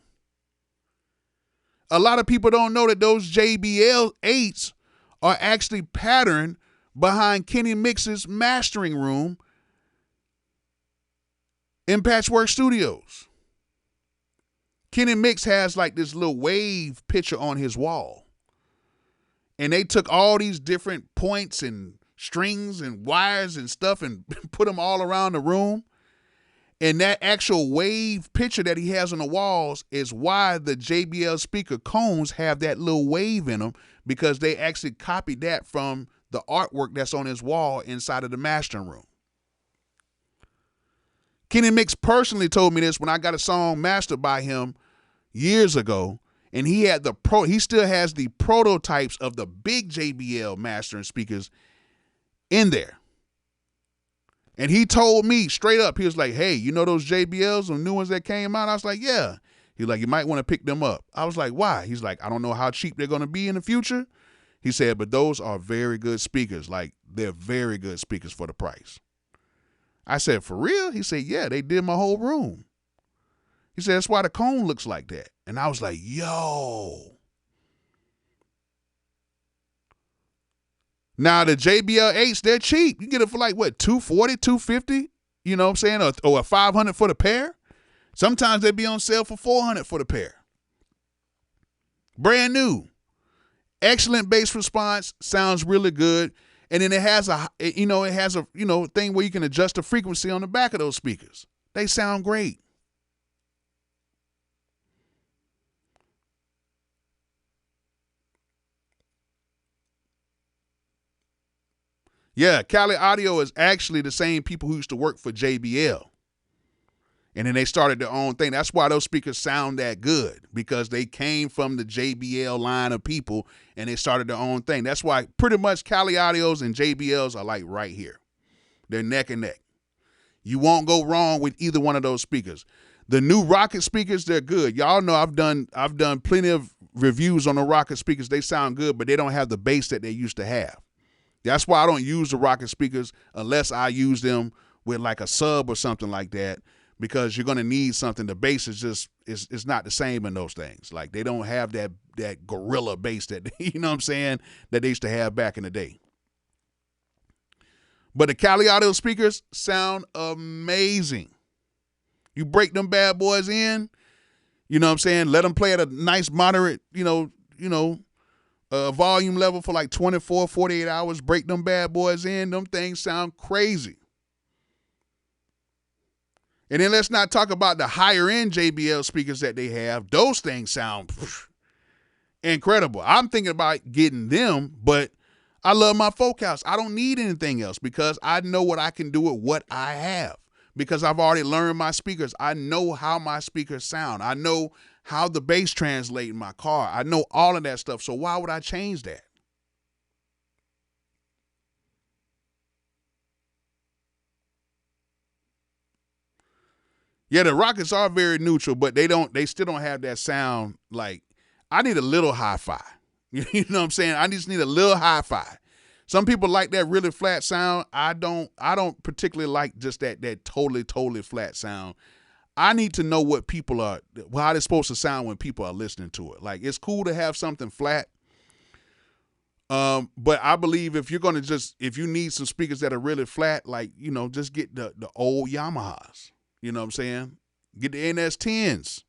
A lot of people don't know that those JBL 8s are actually patterned behind Kenny Mix's mastering room in Patchwork Studios. Kenny Mix has like this little wave picture on his wall. And they took all these different points and strings and wires and stuff and put them all around the room. And that actual wave picture that he has on the walls is why the JBL speaker cones have that little wave in them, because they actually copied that from the artwork that's on his wall inside of the mastering room. Kenny Mix personally told me this when I got a song mastered by him years ago, and he still has the prototypes of the big JBL mastering speakers in there. And he told me straight up, he was like, hey, you know those JBLs, the new ones that came out? I was like, yeah. He's like, you might want to pick them up. I was like, why? He's like, I don't know how cheap they're going to be in the future. He said, but those are very good speakers. Like, they're very good speakers for the price. I said, for real? He said, yeah, they did my whole room. He said, that's why the cone looks like that. And I was like, yo. Now, the JBL 8s, they're cheap. You get it for like, what, $240, $250? You know what I'm saying? Or $500 for the pair. Sometimes they be on sale for $400 for the pair. Brand new. Excellent bass response. Sounds really good. And then it has a thing where you can adjust the frequency on the back of those speakers. They sound great. Yeah, Cali Audio is actually the same people who used to work for JBL. And then they started their own thing. That's why those speakers sound that good, because they came from the JBL line of people and they started their own thing. That's why pretty much Cali Audios and JBLs are like right here. They're neck and neck. You won't go wrong with either one of those speakers. The new Rocket speakers, they're good. Y'all know I've done plenty of reviews on the Rocket speakers. They sound good, but they don't have the bass that they used to have. That's why I don't use the Rocket speakers unless I use them with like a sub or something like that, because you're going to need something. The bass is just, it's not the same in those things. Like, they don't have that gorilla bass that, you know what I'm saying, that they used to have back in the day. But the Cali Audio speakers sound amazing. You break them bad boys in, you know what I'm saying, let them play at a nice moderate, volume level for like 24, 48 hours, break them bad boys in, them things sound crazy. And then let's not talk about the higher end JBL speakers that they have. Those things sound incredible. I'm thinking about getting them, but I love my folk house. I don't need anything else because I know what I can do with what I have, because I've already learned my speakers. I know how my speakers sound. I know how the bass translate in my car. I know all of that stuff. So why would I change that? Yeah, the Rockets are very neutral, but they still don't have that sound. Like, I need a little hi-fi. You know what I'm saying? I just need a little hi-fi. Some people like that really flat sound. I don't particularly like just that totally flat sound. I need to know what people are, how they're supposed to sound when people are listening to it. Like, it's cool to have something flat. But I believe if you need some speakers that are really flat, like, just get the old Yamahas. You know what I'm saying? Get the NS10s.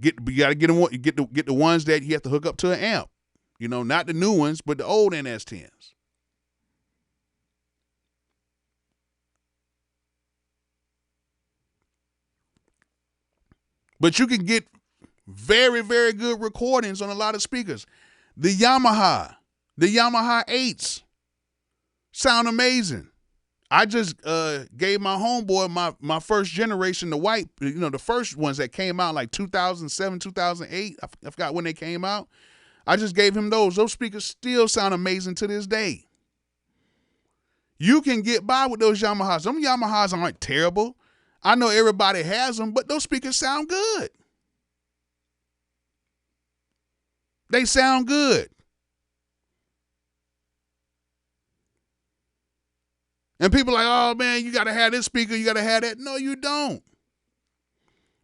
You gotta get them. Get the ones that you have to hook up to an amp. Not the new ones, but the old NS10s. But you can get very, very good recordings on a lot of speakers. The Yamaha 8s sound amazing. I just gave my homeboy my first generation, the white, the first ones that came out like 2007, 2008. I forgot when they came out. I just gave him those. Those speakers still sound amazing to this day. You can get by with those Yamahas. Them Yamahas aren't terrible. I know everybody has them, but those speakers sound good. They sound good. And people are like, oh, man, you got to have this speaker. You got to have that. No, you don't.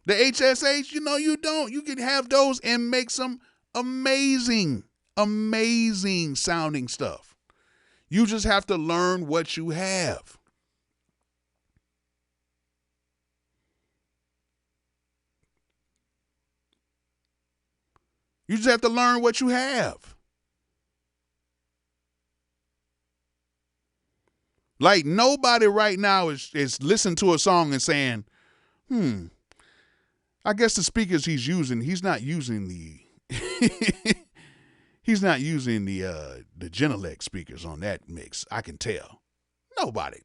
The HSH, you don't. You can have those and make some amazing, amazing sounding stuff. You just have to learn what you have. You just have to learn what you have. Like nobody right now is listening to a song and saying, I guess the speakers he's not using the he's not using the Genelec speakers on that mix. I can tell. Nobody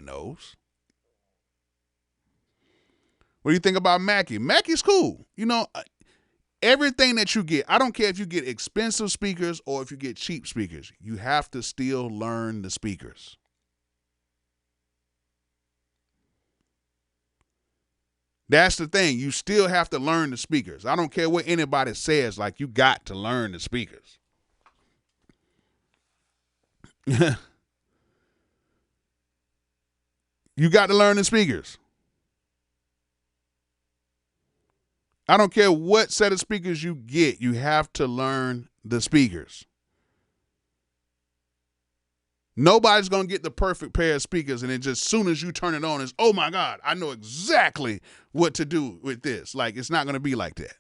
knows. What do you think about Mackie? Mackie's cool. Everything that you get, I don't care if you get expensive speakers or if you get cheap speakers, you have to still learn the speakers. That's the thing. You still have to learn the speakers. I don't care what anybody says, like you got to learn the speakers. You got to learn the speakers. I don't care what set of speakers you get, you have to learn the speakers. Nobody's going to get the perfect pair of speakers and it just, soon as you turn it on, it's, oh my God, I know exactly what to do with this. Like, it's not going to be like that.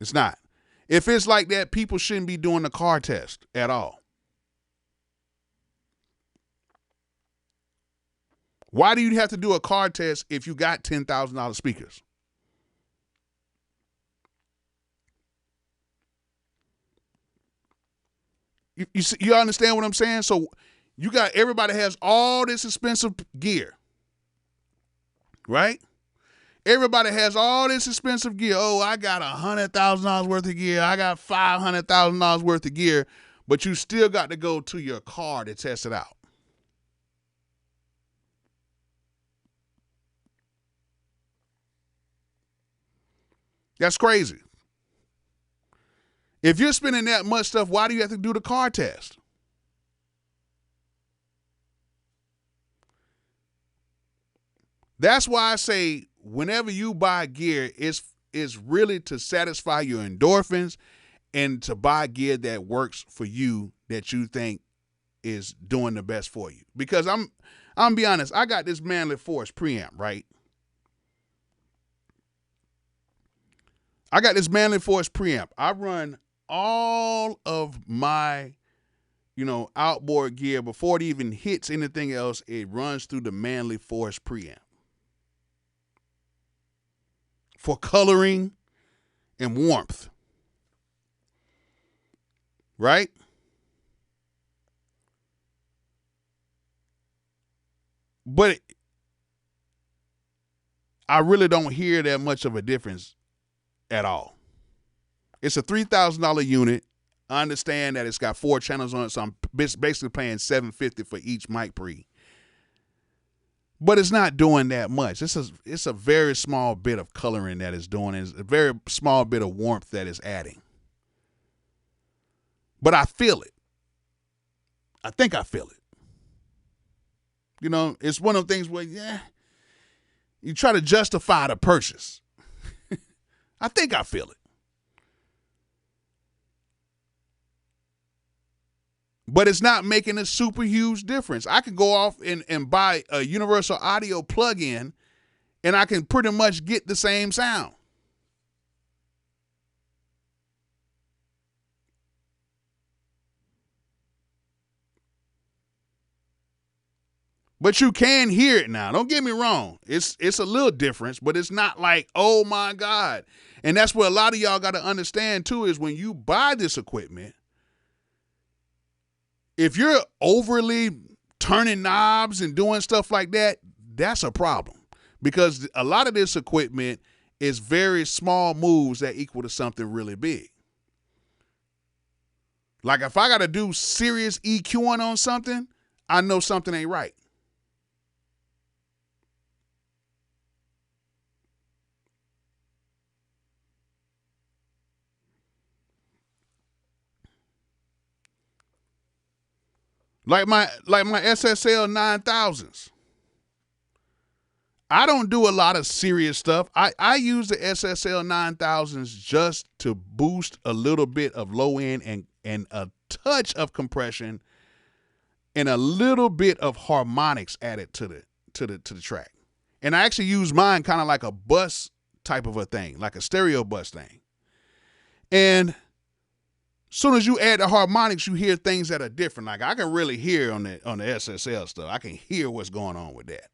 It's not. If it's like that, people shouldn't be doing the car test at all. Why do you have to do a car test if you got $10,000 speakers? You understand what I'm saying? So everybody has all this expensive gear, right? Everybody has all this expensive gear. Oh, I got $100,000 worth of gear. I got $500,000 worth of gear, but you still got to go to your car to test it out. That's crazy. If you're spending that much stuff, why do you have to do the car test? That's why I say whenever you buy gear, it's really to satisfy your endorphins and to buy gear that works for you, that you think is doing the best for you. Because I'm gonna be honest, I got this Manly Force preamp, right? I got this Manly Force preamp. I run all of my, outboard gear before it even hits anything else. It runs through the Manly Force preamp for coloring and warmth, right? But I really don't hear that much of a difference at all. It's a $3,000 unit. I understand that it's got 4 channels on it, so I'm basically paying $750 for each mic pre. But it's not doing that much. It's a very small bit of coloring that it's doing. It's a very small bit of warmth that it's adding. But I feel it. I think I feel it. It's one of the things where, you try to justify the purchase. I think I feel it. But it's not making a super huge difference. I could go off and buy a universal audio plug-in and I can pretty much get the same sound. But you can hear it now. Don't get me wrong. It's a little difference, but it's not like, oh my God. And that's what a lot of y'all got to understand too, is when you buy this equipment, if you're overly turning knobs and doing stuff like that, that's a problem. Because a lot of this equipment is very small moves that equal to something really big. Like if I got to do serious EQing on something, I know something ain't right. Like my SSL 9000s. I don't do a lot of serious stuff. I use the SSL 9000s just to boost a little bit of low end and a touch of compression and a little bit of harmonics added to the track. And I actually use mine kind of like a bus type of a thing, like a stereo bus thing. And soon as you add the harmonics, you hear things that are different. Like I can really hear on the SSL stuff. I can hear what's going on with that.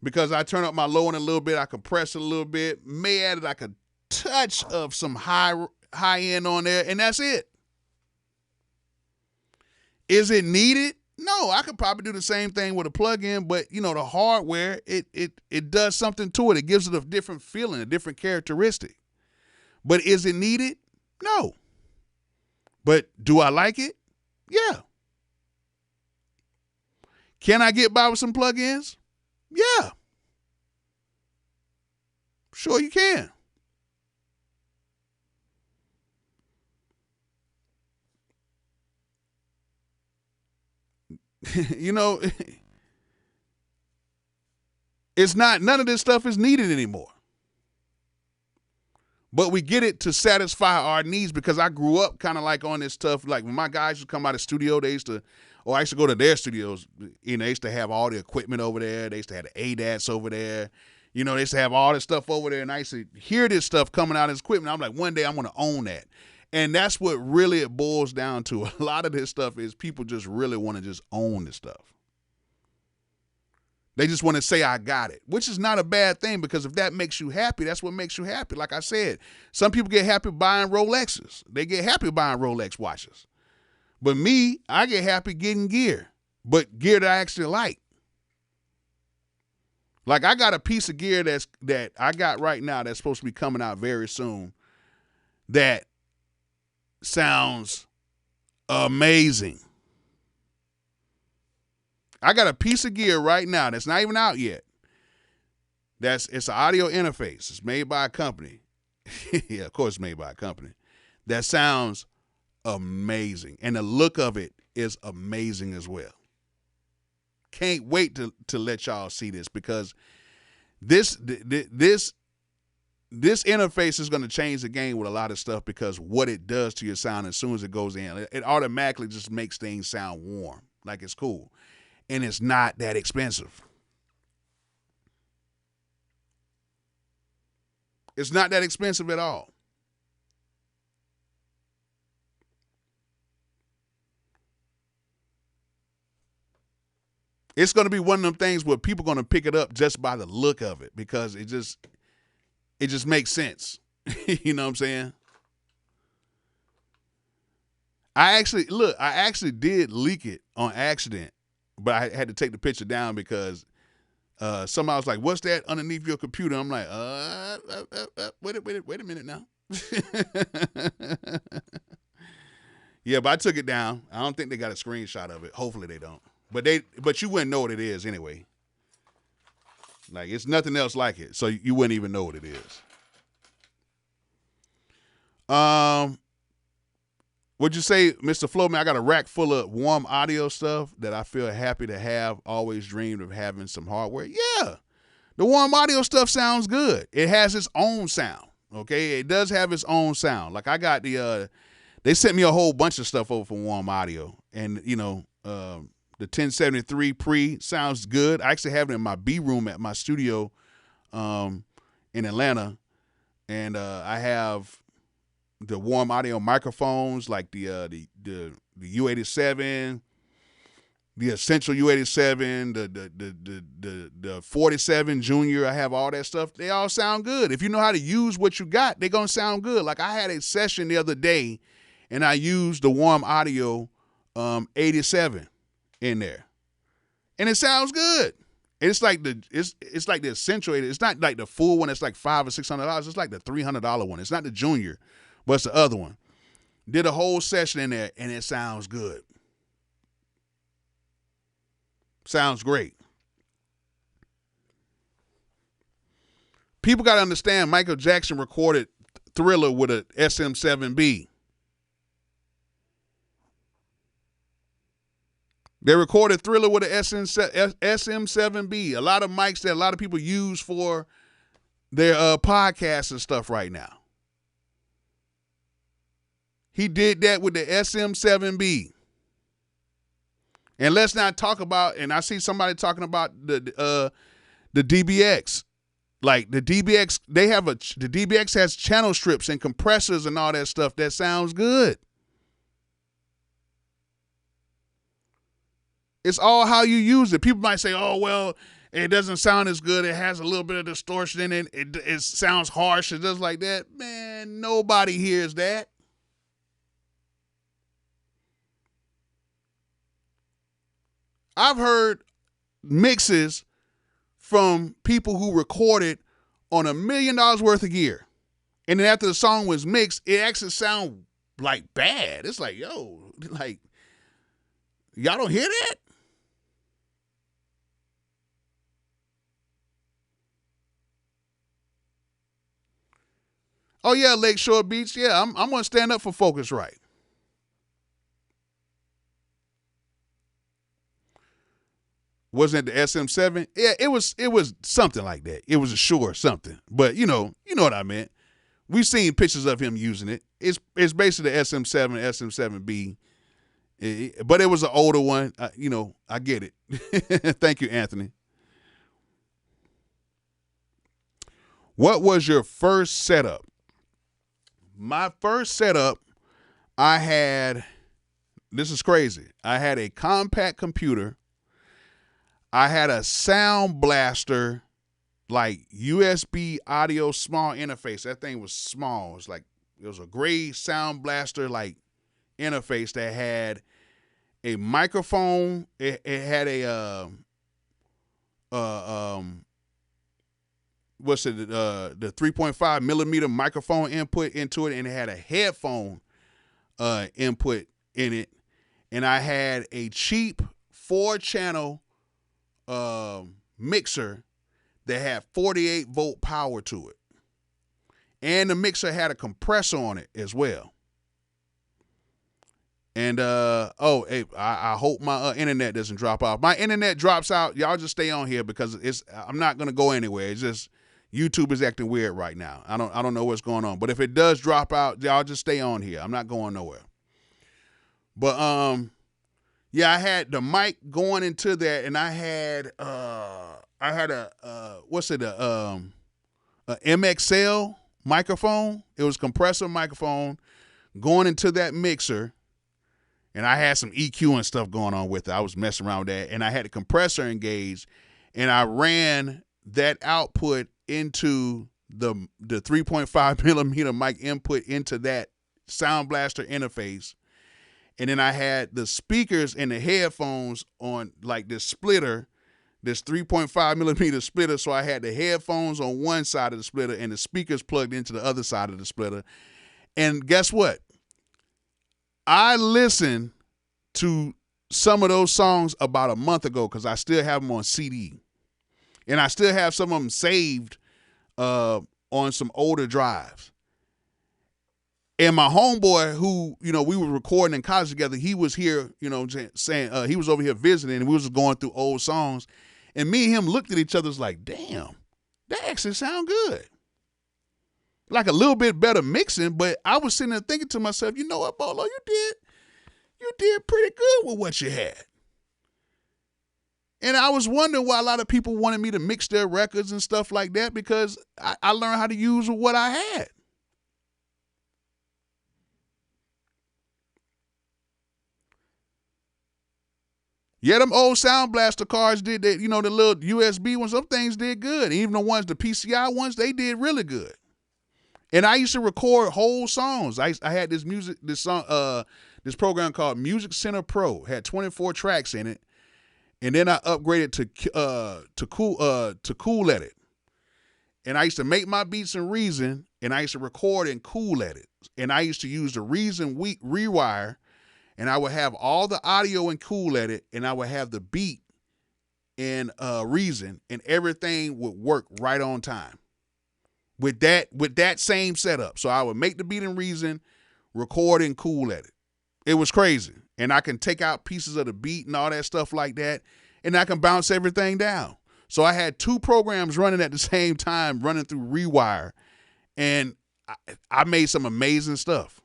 Because I turn up my low end a little bit, I compress it a little bit, may add like a touch of some high end on there, and that's it. Is it needed? No, I could probably do the same thing with a plug-in, but you know, the hardware, it does something to it. It gives it a different feeling, a different characteristic. But is it needed? No. But do I like it? Yeah. Can I get by with some plug-ins? Yeah. Sure you can. You know, it's not, none of this stuff is needed anymore. But we get it to satisfy our needs because I grew up kind of like on this stuff. Like when my guys would come out of the studio, they used to, or I used to go to their studios, you know, they used to have all the equipment over there. They used to have the ADATs over there. You know, they used to have all this stuff over there. And I used to hear this stuff coming out of this equipment. I'm like, one day I'm going to own that. And that's what really it boils down to. A lot of this stuff is people just really want to just own this stuff. They just want to say, I got it, which is not a bad thing because if that makes you happy, that's what makes you happy. Like I said, some people get happy buying Rolexes. They get happy buying Rolex watches. But me, I get happy getting gear, but gear that I actually like. Like I got a piece of gear that I got right now that's supposed to be coming out very soon that sounds amazing. I got a piece of gear right now that's not even out yet. It's an audio interface. It's made by a company. Yeah, of course it's made by a company. That sounds amazing. And the look of it is amazing as well. Can't wait to let y'all see this because this interface is going to change the game with a lot of stuff because what it does to your sound as soon as it goes in, it automatically just makes things sound warm, like it's cool. And it's not that expensive. It's not that expensive at all. It's going to be one of them things where people are going to pick it up just by the look of it because it just makes sense. You know what I'm saying? I actually did leak it on accident. But I had to take the picture down because somebody was like, what's that underneath your computer? I'm like, wait a minute now. Yeah, but I took it down. I don't think they got a screenshot of it. Hopefully they don't. But you wouldn't know what it is anyway. Like, it's nothing else like it. So you wouldn't even know what it is. Would you say, Mr. Flowman, I got a rack full of warm audio stuff that I feel happy to have, always dreamed of having some hardware? Yeah. The warm audio stuff sounds good. It has its own sound, okay? It does have its own sound. Like I got they sent me a whole bunch of stuff over from warm audio. And, you know, the 1073 Pre sounds good. I actually have it in my B room at my studio in Atlanta. And I have the warm audio microphones like the U87, the Essential U87, the 47 Junior. I have all that stuff. They all sound good. If you know how to use what you got, they're going to sound good. Like I had a session the other day and I used the warm audio 87 in there. and it sounds good. It's like it's like the accentuated. It's not like the full one. It's like $500 or $600. It's like the $300 one. It's not the junior, but it's the other one. Did a whole session in there, and it sounds good. Sounds great. People got to understand Michael Jackson recorded Thriller with a SM7B. They recorded Thriller with a SM7B. A lot of mics that a lot of people use for their podcasts and stuff right now. He did that with the SM7B. And let's not talk about, and I see somebody talking about the DBX. Like the DBX, the DBX has channel strips and compressors and all that stuff that sounds good. It's all how you use it. People might say, oh, well, it doesn't sound as good. It has a little bit of distortion in it. It sounds harsh. It does like that. Man, nobody hears that. I've heard mixes from people who recorded on $1 million worth of gear. And then after the song was mixed, it actually sounded like bad. It's like, yo, like, y'all don't hear that? Oh, yeah, Lakeshore Beach. Yeah, I'm going to stand up for Focusrite. Wasn't it the SM7? Yeah, it was something like that. It was a Shure something. But, you know what I meant. We've seen pictures of him using it. It's basically the SM7, SM7B. But it was an older one. I get it. Thank you, Anthony. What was your first setup? My first setup, this is crazy. I had a compact computer. I had a sound blaster, like USB audio small interface. That thing was small. It was a gray sound blaster like interface that had a microphone. It had a the 3.5 millimeter microphone input into it, and it had a headphone input in it, and I had a cheap 4-channel mixer that had 48 volt power to it, and the mixer had a compressor on it as well. And I hope my internet doesn't drop off. My internet drops out, y'all just stay on here because I'm not gonna go anywhere. It's just YouTube is acting weird right now. I don't know what's going on. But if it does drop out, y'all just stay on here. I'm not going nowhere. But yeah, I had the mic going into that, and I had a MXL microphone. It was compressor microphone going into that mixer. And I had some EQ and stuff going on with it. I was messing around with that. And I had a compressor engaged, and I ran that output into the 3.5 millimeter mic input into that Sound Blaster interface. And then I had the speakers and the headphones on like this splitter, this 3.5 millimeter splitter. So I had the headphones on one side of the splitter and the speakers plugged into the other side of the splitter. And guess what? I listened to some of those songs about a month ago because I still have them on CD. And I still have some of them saved on some older drives. And my homeboy, who, we were recording in college together, he was here, saying, he was over here visiting, and we was just going through old songs. And me and him looked at each other, was like, damn, that actually sound good. Like a little bit better mixing, but I was sitting there thinking to myself, you know what, Bolo, you did pretty good with what you had. And I was wondering why a lot of people wanted me to mix their records and stuff like that, because I learned how to use what I had. Yeah, them old Sound Blaster cards did that, the little USB ones, some things did good. Even the PCI ones, they did really good. And I used to record whole songs. I had this program called Music Center Pro. It had 24 tracks in it. and then I upgraded to Cool Edit. And I used to make my beats in Reason, and I used to record in Cool Edit. And I used to use the Reason rewire, and I would have all the audio in Cool Edit, and I would have the beat in Reason, and everything would work right on time with that same setup. So I would make the beat in Reason, record in Cool Edit. It was crazy. And I can take out pieces of the beat and all that stuff like that, and I can bounce everything down. So I had two programs running at the same time, running through Rewire, and I made some amazing stuff.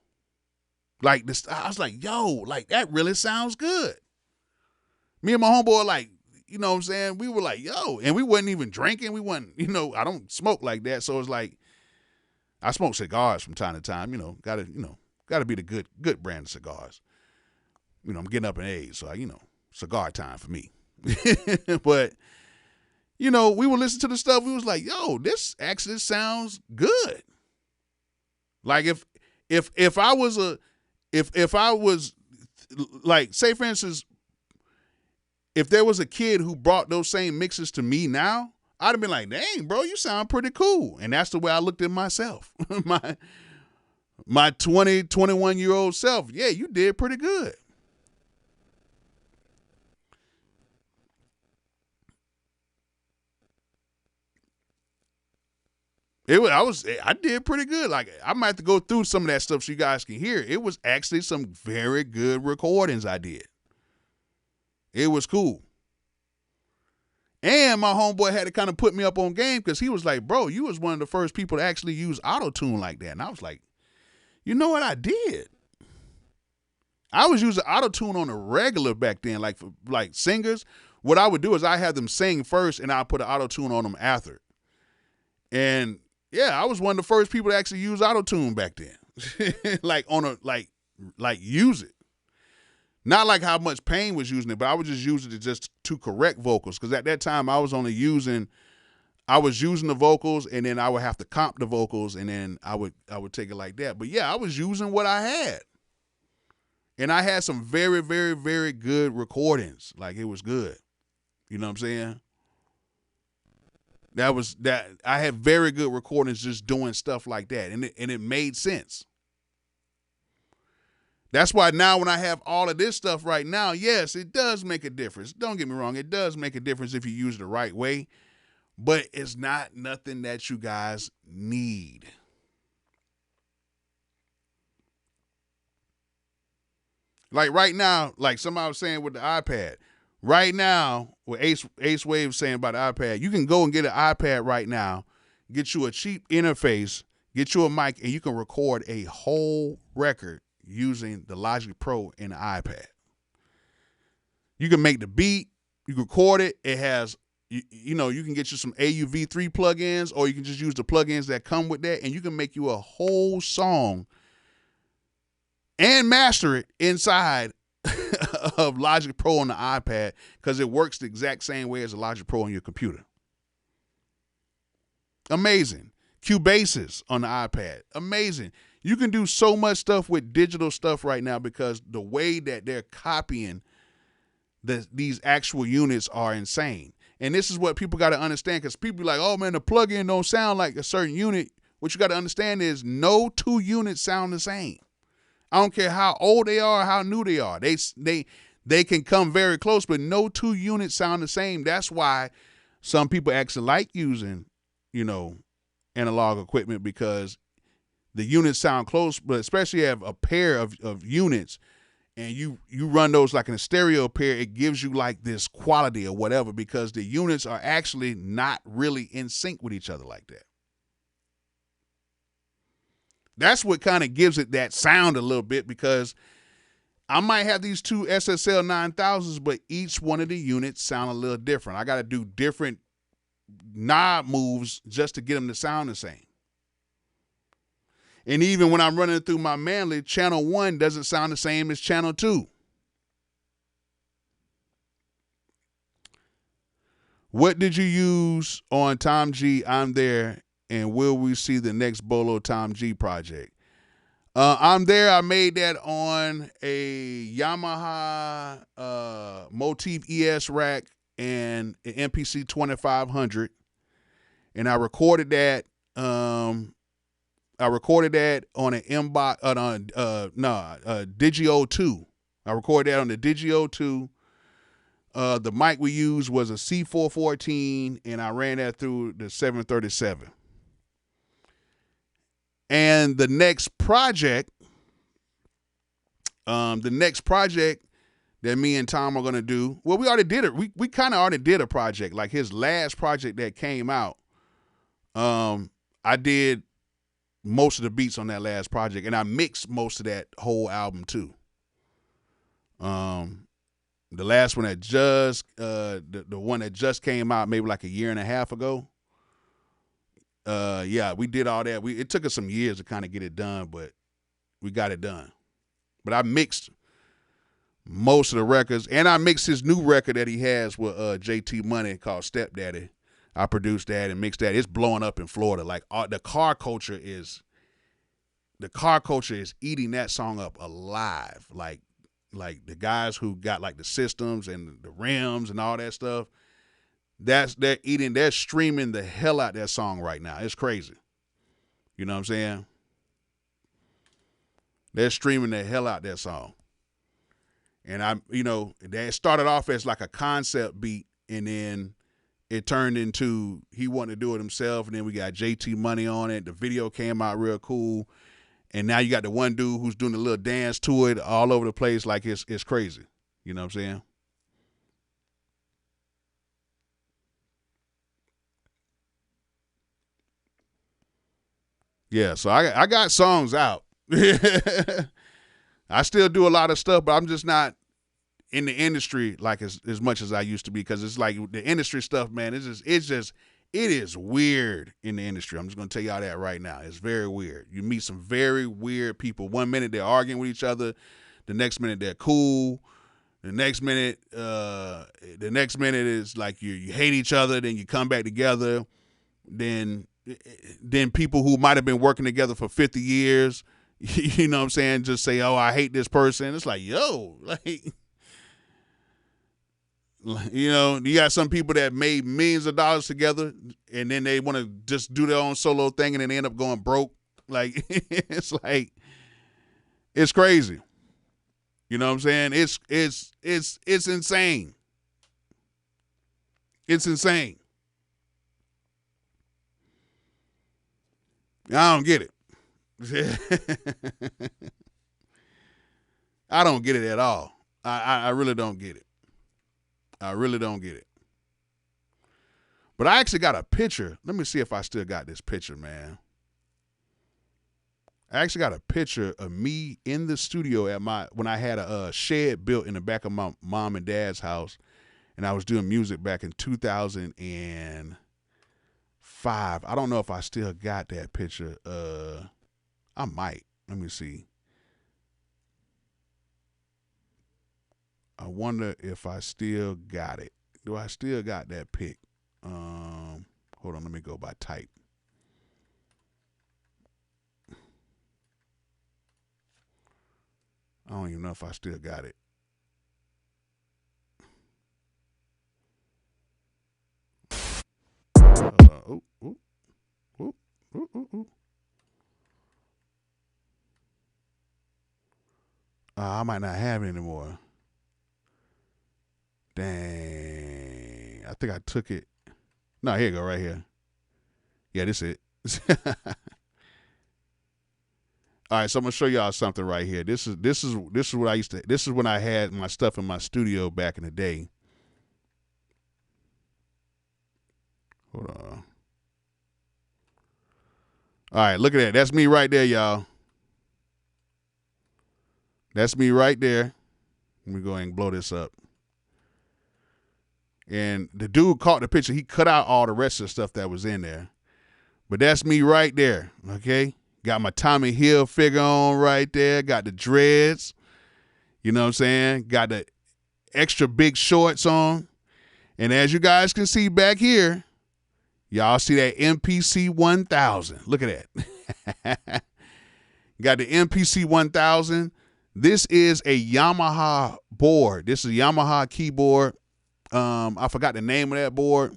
Like this, I was like, yo, like that really sounds good. Me and my homeboy, like, you know what I'm saying? We were like, yo, and we wasn't even drinking. We wasn't, I don't smoke like that. So it's like, I smoke cigars from time to time, gotta be the good brand of cigars. I'm getting up in age, so cigar time for me. But, we would listen to the stuff. We was like, yo, this actually sounds good. Like if I was like, say for instance, if there was a kid who brought those same mixes to me now, I'd have been like, dang, bro, you sound pretty cool. And that's the way I looked at myself. my 20, 21-year-old self. Yeah, you did pretty good. I did pretty good. Like, I might have to go through some of that stuff so you guys can hear. It was actually some very good recordings I did. It was cool. And my homeboy had to kind of put me up on game because he was like, bro, you was one of the first people to actually use auto-tune like that. And I was like, you know what I did? I was using auto-tune on a regular back then, like for like singers. What I would do is I had them sing first and I'd put an auto-tune on them after. And yeah, I was one of the first people to actually use auto-tune back then. Like use it. Not like how much Pain was using it, but I would just use it to correct vocals. Because at that time I was using the vocals, and then I would have to comp the vocals, and then I would take it like that. But yeah, I was using what I had. And I had some very, very, very good recordings. Like, it was good. You know what I'm saying? I had very good recordings just doing stuff like that. And it made sense. That's why now when I have all of this stuff right now, yes, it does make a difference. Don't get me wrong. It does make a difference if you use it the right way. But it's not nothing that you guys need. Like right now, like somebody was saying with the iPad. Right now, what Ace Wave was saying about the iPad, you can go and get an iPad right now, get you a cheap interface, get you a mic, and you can record a whole record using the Logic Pro and the iPad. You can make the beat, you can record it. It has, you can get you some AUV3 plugins, or you can just use the plugins that come with that, and you can make you a whole song and master it inside of Logic Pro on the iPad, because it works the exact same way as a Logic Pro on your computer. Amazing. Cubases on the iPad. Amazing. You can do so much stuff with digital stuff right now because the way that they're copying these actual units are insane. And this is what people got to understand, because people be like, oh man, the plugin don't sound like a certain unit. What you got to understand is no two units sound the same. I don't care how old they are, how new they are. They can come very close, but no two units sound the same. That's why some people actually like using, analog equipment, because the units sound close, but especially if you have a pair of units and you run those like in a stereo pair, it gives you like this quality or whatever, because the units are actually not really in sync with each other like that. That's what kind of gives it that sound a little bit, because I might have these two SSL 9000s, but each one of the units sound a little different. I got to do different knob moves just to get them to sound the same. And even when I'm running through my Manley, channel 1 doesn't sound the same as channel 2. What did you use on Tom G? I'm there. And will we see the next Bolo Tom G project? I'm there. I made that on a Yamaha Motif ES rack and an MPC 2500, and I recorded that. I recorded that on an Mbox Digio 2. I recorded that on the Digio 2. The mic we used was a C414, and I ran that through the 737. And the next project that me and Tom are gonna do, well, we already did it. We kind of already did a project, like his last project that came out. I did most of the beats on that last project, and I mixed most of that whole album too. The last one that just the one that just came out maybe like a year and a half ago. Yeah, we did all that. It took us some years to kind of get it done, but we got it done. But I mixed most of the records, and I mixed his new record that he has with JT Money called Stepdaddy. I produced that and mixed that. It's blowing up in Florida. Like the car culture is eating that song up alive. Like the guys who got like the systems and the rims and all that stuff, they're streaming the hell out that song right now. It's crazy. You know what I'm saying? They're streaming the hell out that song. And they started off as like a concept beat, and then it turned into he wanted to do it himself, and then we got JT Money on it. The video came out real cool. And now you got the one dude who's doing a little dance to it all over the place. Like it's crazy. You know what I'm saying? Yeah, so I got songs out. I still do a lot of stuff, but I'm just not in the industry like as much as I used to be, because it's like the industry stuff, man, it is weird in the industry. I'm just going to tell y'all that right now. It's very weird. You meet some very weird people. One minute they're arguing with each other. The next minute they're cool. The next minute is like you hate each other. Then you come back together. Then people who might have been working together for 50 years, you know what I'm saying, just say, oh, I hate this person. It's like, yo, like, you know, you got some people that made millions of dollars together, and then they want to just do their own solo thing, and then they end up going broke. Like, it's crazy. You know what I'm saying? It's insane. It's insane. I don't get it. I don't get it at all. I really don't get it. I really don't get it. But I actually got a picture. Let me see if I still got this picture, man. I actually got a picture of me in the studio when I had a shed built in the back of my mom and dad's house, and I was doing music back in 2005. I don't know if I still got that picture. I might. Let me see. I wonder if I still got it. Do I still got that pic? Hold on, let me go by type. I don't even know if I still got it. I might not have it anymore. Dang. I think I took it. No, here you go, right here. Yeah, this is it. All right, so I'm gonna show y'all something right here. This is what I used to. This is when I had my stuff in my studio back in the day. Hold on. All right, look at that. That's me right there, y'all. That's me right there. Let me go ahead and blow this up. And the dude caught the picture. He cut out all the rest of the stuff that was in there. But that's me right there, okay? Got my Tommy Hill figure on right there. Got the dreads. You know what I'm saying? Got the extra big shorts on. And as you guys can see back here, y'all see that MPC 1000. Look at that. Got the MPC 1000. This is a Yamaha board. This is a Yamaha keyboard. I forgot the name of that board.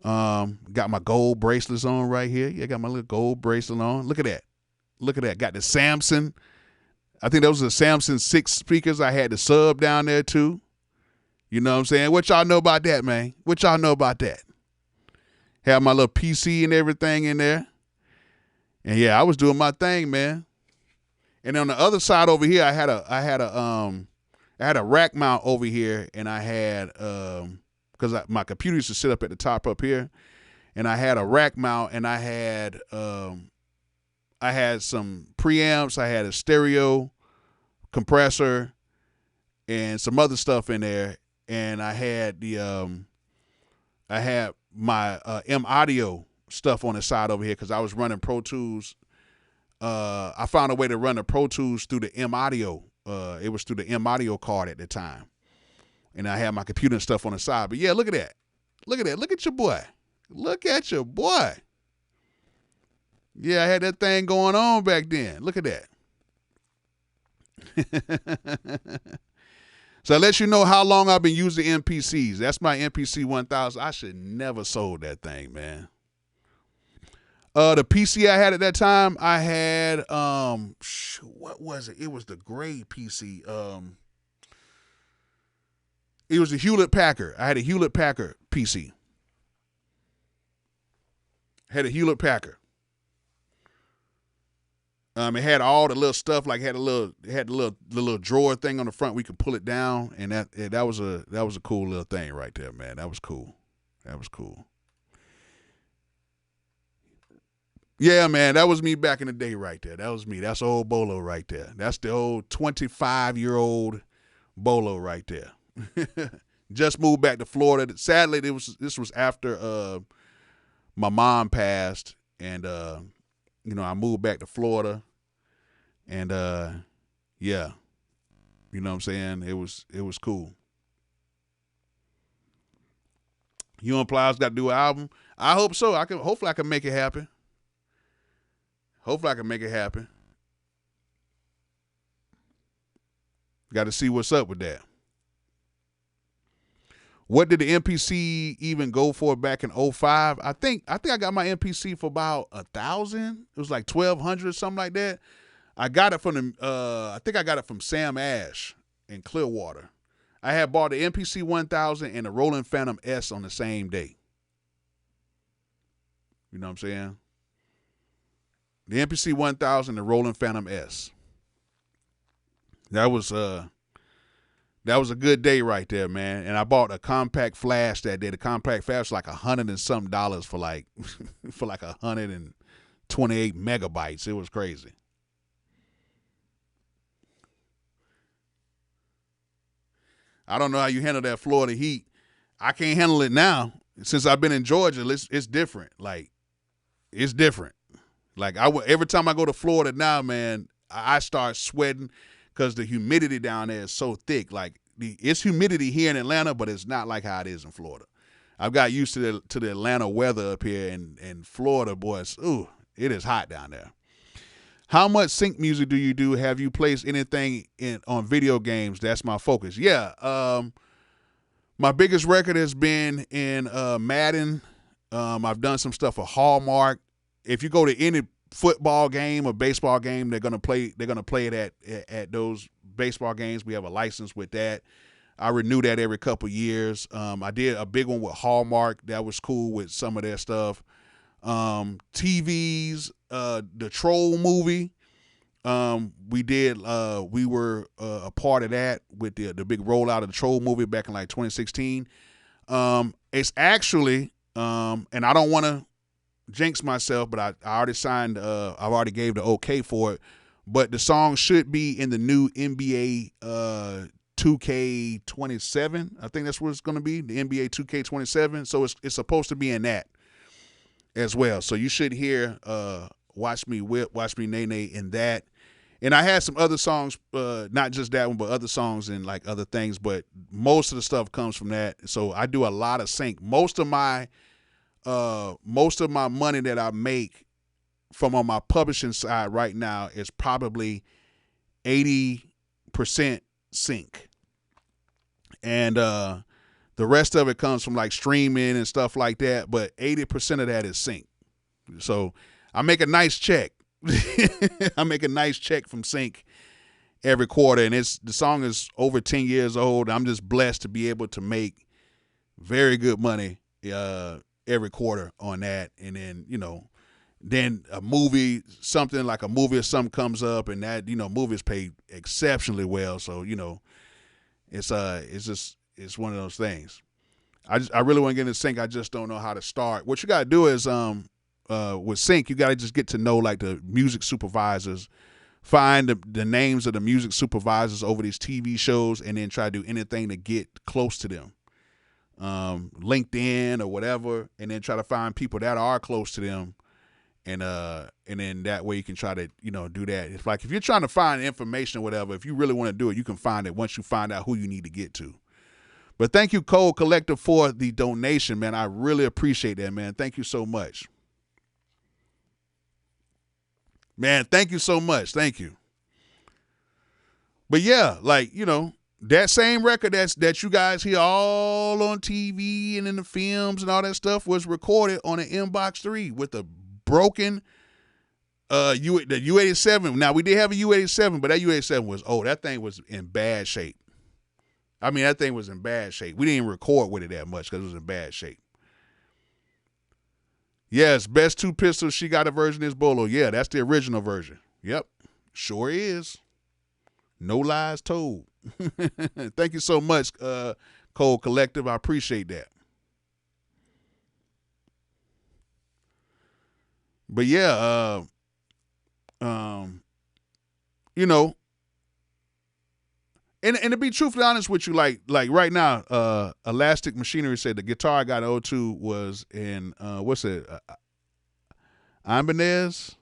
Got my gold bracelets on right here. Yeah, got my little gold bracelet on. Look at that. Look at that. Got the Samson. I think those are the Samson 6 speakers. I had the sub down there too. You know what I'm saying? What y'all know about that, man? What y'all know about that? Have my little PC and everything in there. And yeah, I was doing my thing, man. And on the other side over here, I had a rack mount over here, and I had because my computer used to sit up at the top up here, and I had a rack mount, and I had some preamps, I had a stereo compressor, and some other stuff in there, and I had my M Audio stuff on the side over here because I was running Pro Tools. I found a way to run the Pro Tools through the M Audio. It was through the M Audio card at the time. And I had my computer and stuff on the side. But yeah, look at that. Look at that. Look at your boy. Look at your boy. Yeah, I had that thing going on back then. Look at that. So that lets you know how long I've been using MPCs. That's my MPC 1000. I should never sold that thing, man. The PC I had at that time, I had what was it? It was the gray PC. It was the Hewlett Packard. I had a Hewlett Packard PC. Had a Hewlett Packard. It had all the little stuff, like it had the little drawer thing on the front. We could pull it down, and that was a cool little thing right there, man. That was cool. That was cool. Yeah, man, that was me back in the day right there. That was me. That's old Bolo right there. That's the old 25-year-old Bolo right there. Just moved back to Florida. Sadly, this was after my mom passed, and I moved back to Florida, and yeah, you know what I'm saying? It was cool. You and Plies got to do an album. I hope so. Hopefully I can make it happen. Hopefully I can make it happen. Got to see what's up with that. What did the MPC even go for back in 05? I think I got my MPC for about $1,000. It was like $1,200, something like that. I got it from I think I got it from Sam Ash in Clearwater. I had bought the MPC 1000 and the Roland Phantom S on the same day. You know what I'm saying? The MPC 1000, the Roland Phantom S. That was a good day right there, man. And I bought a compact flash that day. The compact flash was like $100 and something for like 128 megabytes. It was crazy. I don't know how you handle that Florida heat. I can't handle it now. Since I've been in Georgia, it's different. Like, it's different. Like, every time I go to Florida now, man, I start sweating because the humidity down there is so thick. Like, it's humidity here in Atlanta, but it's not like how it is in Florida. I've got used to the Atlanta weather up here, and Florida, boys, it is hot down there. How much sync music do you do? Have you placed anything on video games? That's my focus. Yeah. My biggest record has been in Madden. I've done some stuff for Hallmark. If you go to any football game or baseball game, they're gonna play it at those baseball games. We have a license with that. I renew that every couple years. I did a big one with Hallmark. That was cool with some of their stuff. TVs, the Troll movie. We were a part of that with the big rollout of the Troll movie back in like 2016. It's actually, and I don't want to jinx myself, but I already signed, I've already gave the okay for it, but the song should be in the new NBA 2K27. I think that's what it's going to be, the NBA 2K27. So it's supposed to be in that as well. So you should hear Watch Me Whip, Watch Me Nay Nay in that. And I had some other songs, not just that one, but other songs and like other things, but most of the stuff comes from that. So I do a lot of sync. Most of my money that I make from on my publishing side right now is probably 80% sync. And the rest of it comes from like streaming and stuff like that, but 80% of that is sync. So I make a nice check. I make a nice check from sync every quarter, and the song is over 10 years old. I'm just blessed to be able to make very good money every quarter on that. And then, then a movie, something like a movie or something comes up, and that, movies pay exceptionally well. So, it's one of those things. I really want to get into sync. I just don't know how to start. What you got to do is with sync, you got to just get to know like the music supervisors, find the names of the music supervisors over these TV shows, and then try to do anything to get close to them. LinkedIn or whatever, and then try to find people that are close to them, and then that way you can try to do that. It's like if you're trying to find information or whatever, if you really want to do it, you can find it once you find out who you need to get to. But thank you, Code Collective, for the donation, man. I really appreciate that, man. Thank you so much. Man, thank you so much. Thank you. But yeah, like, that same record that you guys hear all on TV and in the films and all that stuff was recorded on an Inbox 3 with a broken the U87. Now, we did have a U87, but that U87 was old. That thing was in bad shape. I mean, that thing was in bad shape. We didn't even record with it that much because it was in bad shape. Yes, best 2 pistols she got a version is Bolo. Yeah, that's the original version. Yep, sure is. No lies told. Thank you so much, Code Collective. I appreciate that. But yeah, and to be truthfully honest with you, like right now, Elastic Machinery said the guitar I got O2 was in what's it, Ibanez,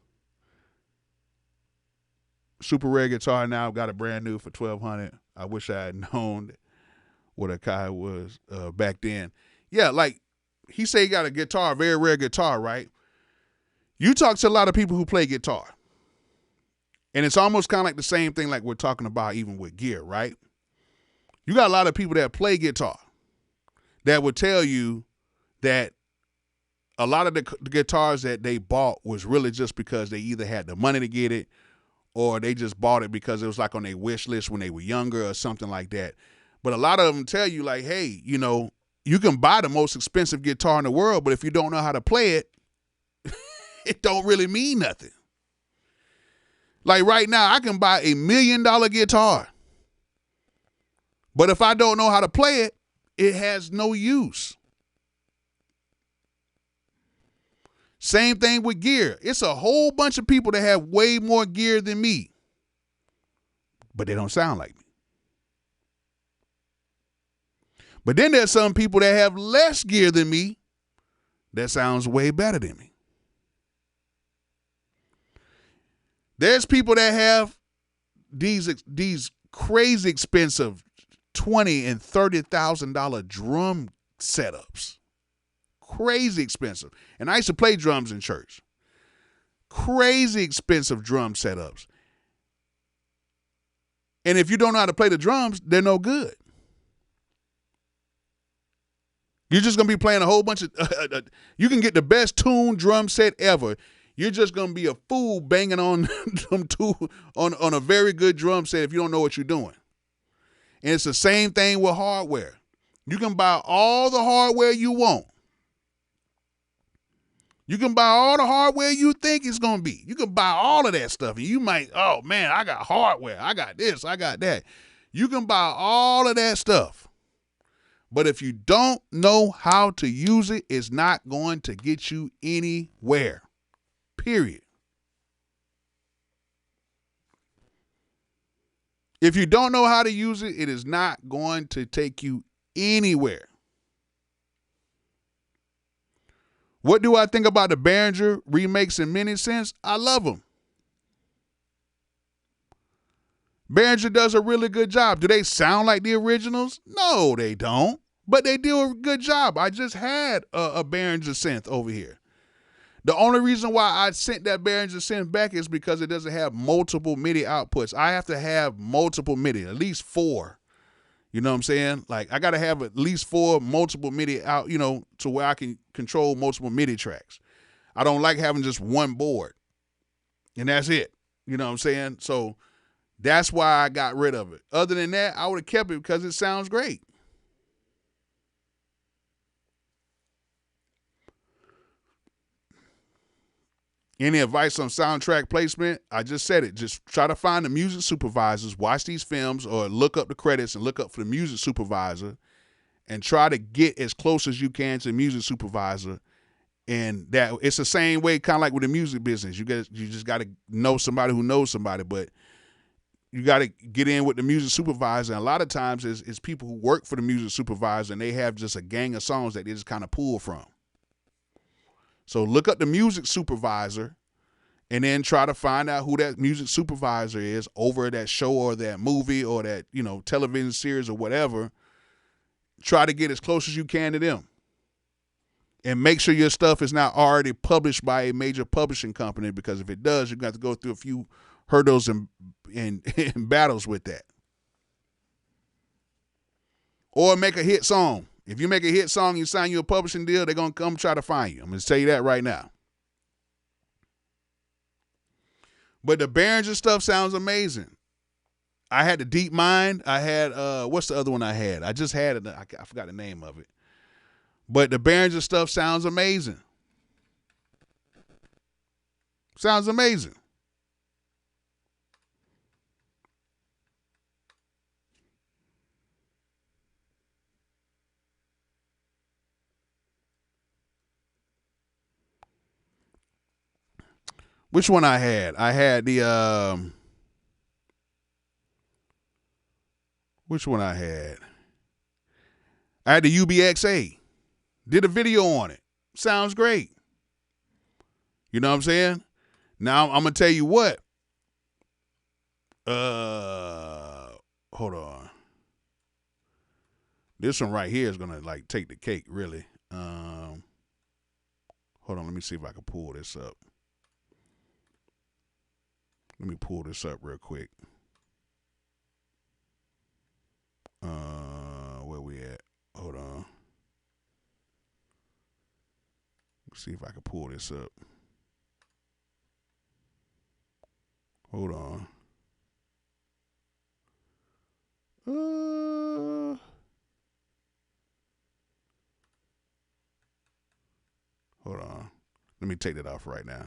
super rare guitar. Now I've got a brand new for $1,200. I wish I had known what a guy was back then. Yeah, like he said, he got a guitar, a very rare guitar, right? You talk to a lot of people who play guitar, and it's almost kind of like the same thing like we're talking about even with gear, right? You got a lot of people that play guitar that would tell you that a lot of the guitars that they bought was really just because they either had the money to get it or they just bought it because it was like on their wish list when they were younger or something like that. But a lot of them tell you like, hey, you can buy the most expensive guitar in the world, but if you don't know how to play it, it don't really mean nothing. Like right now, I can buy $1 million guitar, but if I don't know how to play it, it has no use. Same thing with gear. It's a whole bunch of people that have way more gear than me, but they don't sound like me. But then there's some people that have less gear than me that sounds way better than me. There's people that have these crazy expensive $20,000 and $30,000 drum setups. Crazy expensive. And I used to play drums in church. Crazy expensive drum setups. And if you don't know how to play the drums, they're no good. You're just going to be playing a whole bunch of, you can get the best tuned drum set ever. You're just going to be a fool banging on on a very good drum set if you don't know what you're doing. And it's the same thing with hardware. You can buy all the hardware you want. You can buy all the hardware you think it's going to be. You can buy all of that stuff. And you might, oh man, I got hardware. I got this, I got that. You can buy all of that stuff. But if you don't know how to use it, it's not going to get you anywhere. Period. If you don't know how to use it, it is not going to take you anywhere. What do I think about the Behringer remakes and mini synths? I love them. Behringer does a really good job. Do they sound like the originals? No, they don't. But they do a good job. I just had a Behringer synth over here. The only reason why I sent that Behringer send back is because it doesn't have multiple MIDI outputs. I have to have multiple MIDI, at least 4. You know what I'm saying? Like, I got to have at least 4 multiple MIDI out, to where I can control multiple MIDI tracks. I don't like having just one board, and that's it. You know what I'm saying? So that's why I got rid of it. Other than that, I would have kept it because it sounds great. Any advice on soundtrack placement? I just said it. Just try to find the music supervisors, watch these films, or look up the credits and look up for the music supervisor and try to get as close as you can to the music supervisor. And that it's the same way, kind of like with the music business. You just got to know somebody who knows somebody, but you got to get in with the music supervisor. And a lot of times it's people who work for the music supervisor, and they have just a gang of songs that they just kind of pull from. So look up the music supervisor and then try to find out who that music supervisor is over that show or that movie or that, television series or whatever. Try to get as close as you can to them. And make sure your stuff is not already published by a major publishing company, because if it does, you're going to have to go through a few hurdles and battles with that. Or make a hit song. If you make a hit song, you sign you a publishing deal, they're going to come try to find you. I'm going to tell you that right now. But the Behringer stuff sounds amazing. I had the Deep Mind. I had, what's the other one I had? I just had it. I forgot the name of it. But the Behringer stuff sounds amazing. Sounds amazing. Which one I had? I had the which one I had? I had the UBXA. Did a video on it. Sounds great. You know what I'm saying? Now I'm gonna tell you what. Hold on. This one right here is gonna like take the cake, really. Hold on, let me see if I can pull this up. Let me pull this up real quick. Where we at? Hold on. Let's see if I can pull this up. Hold on. Hold on. Let me take that off right now.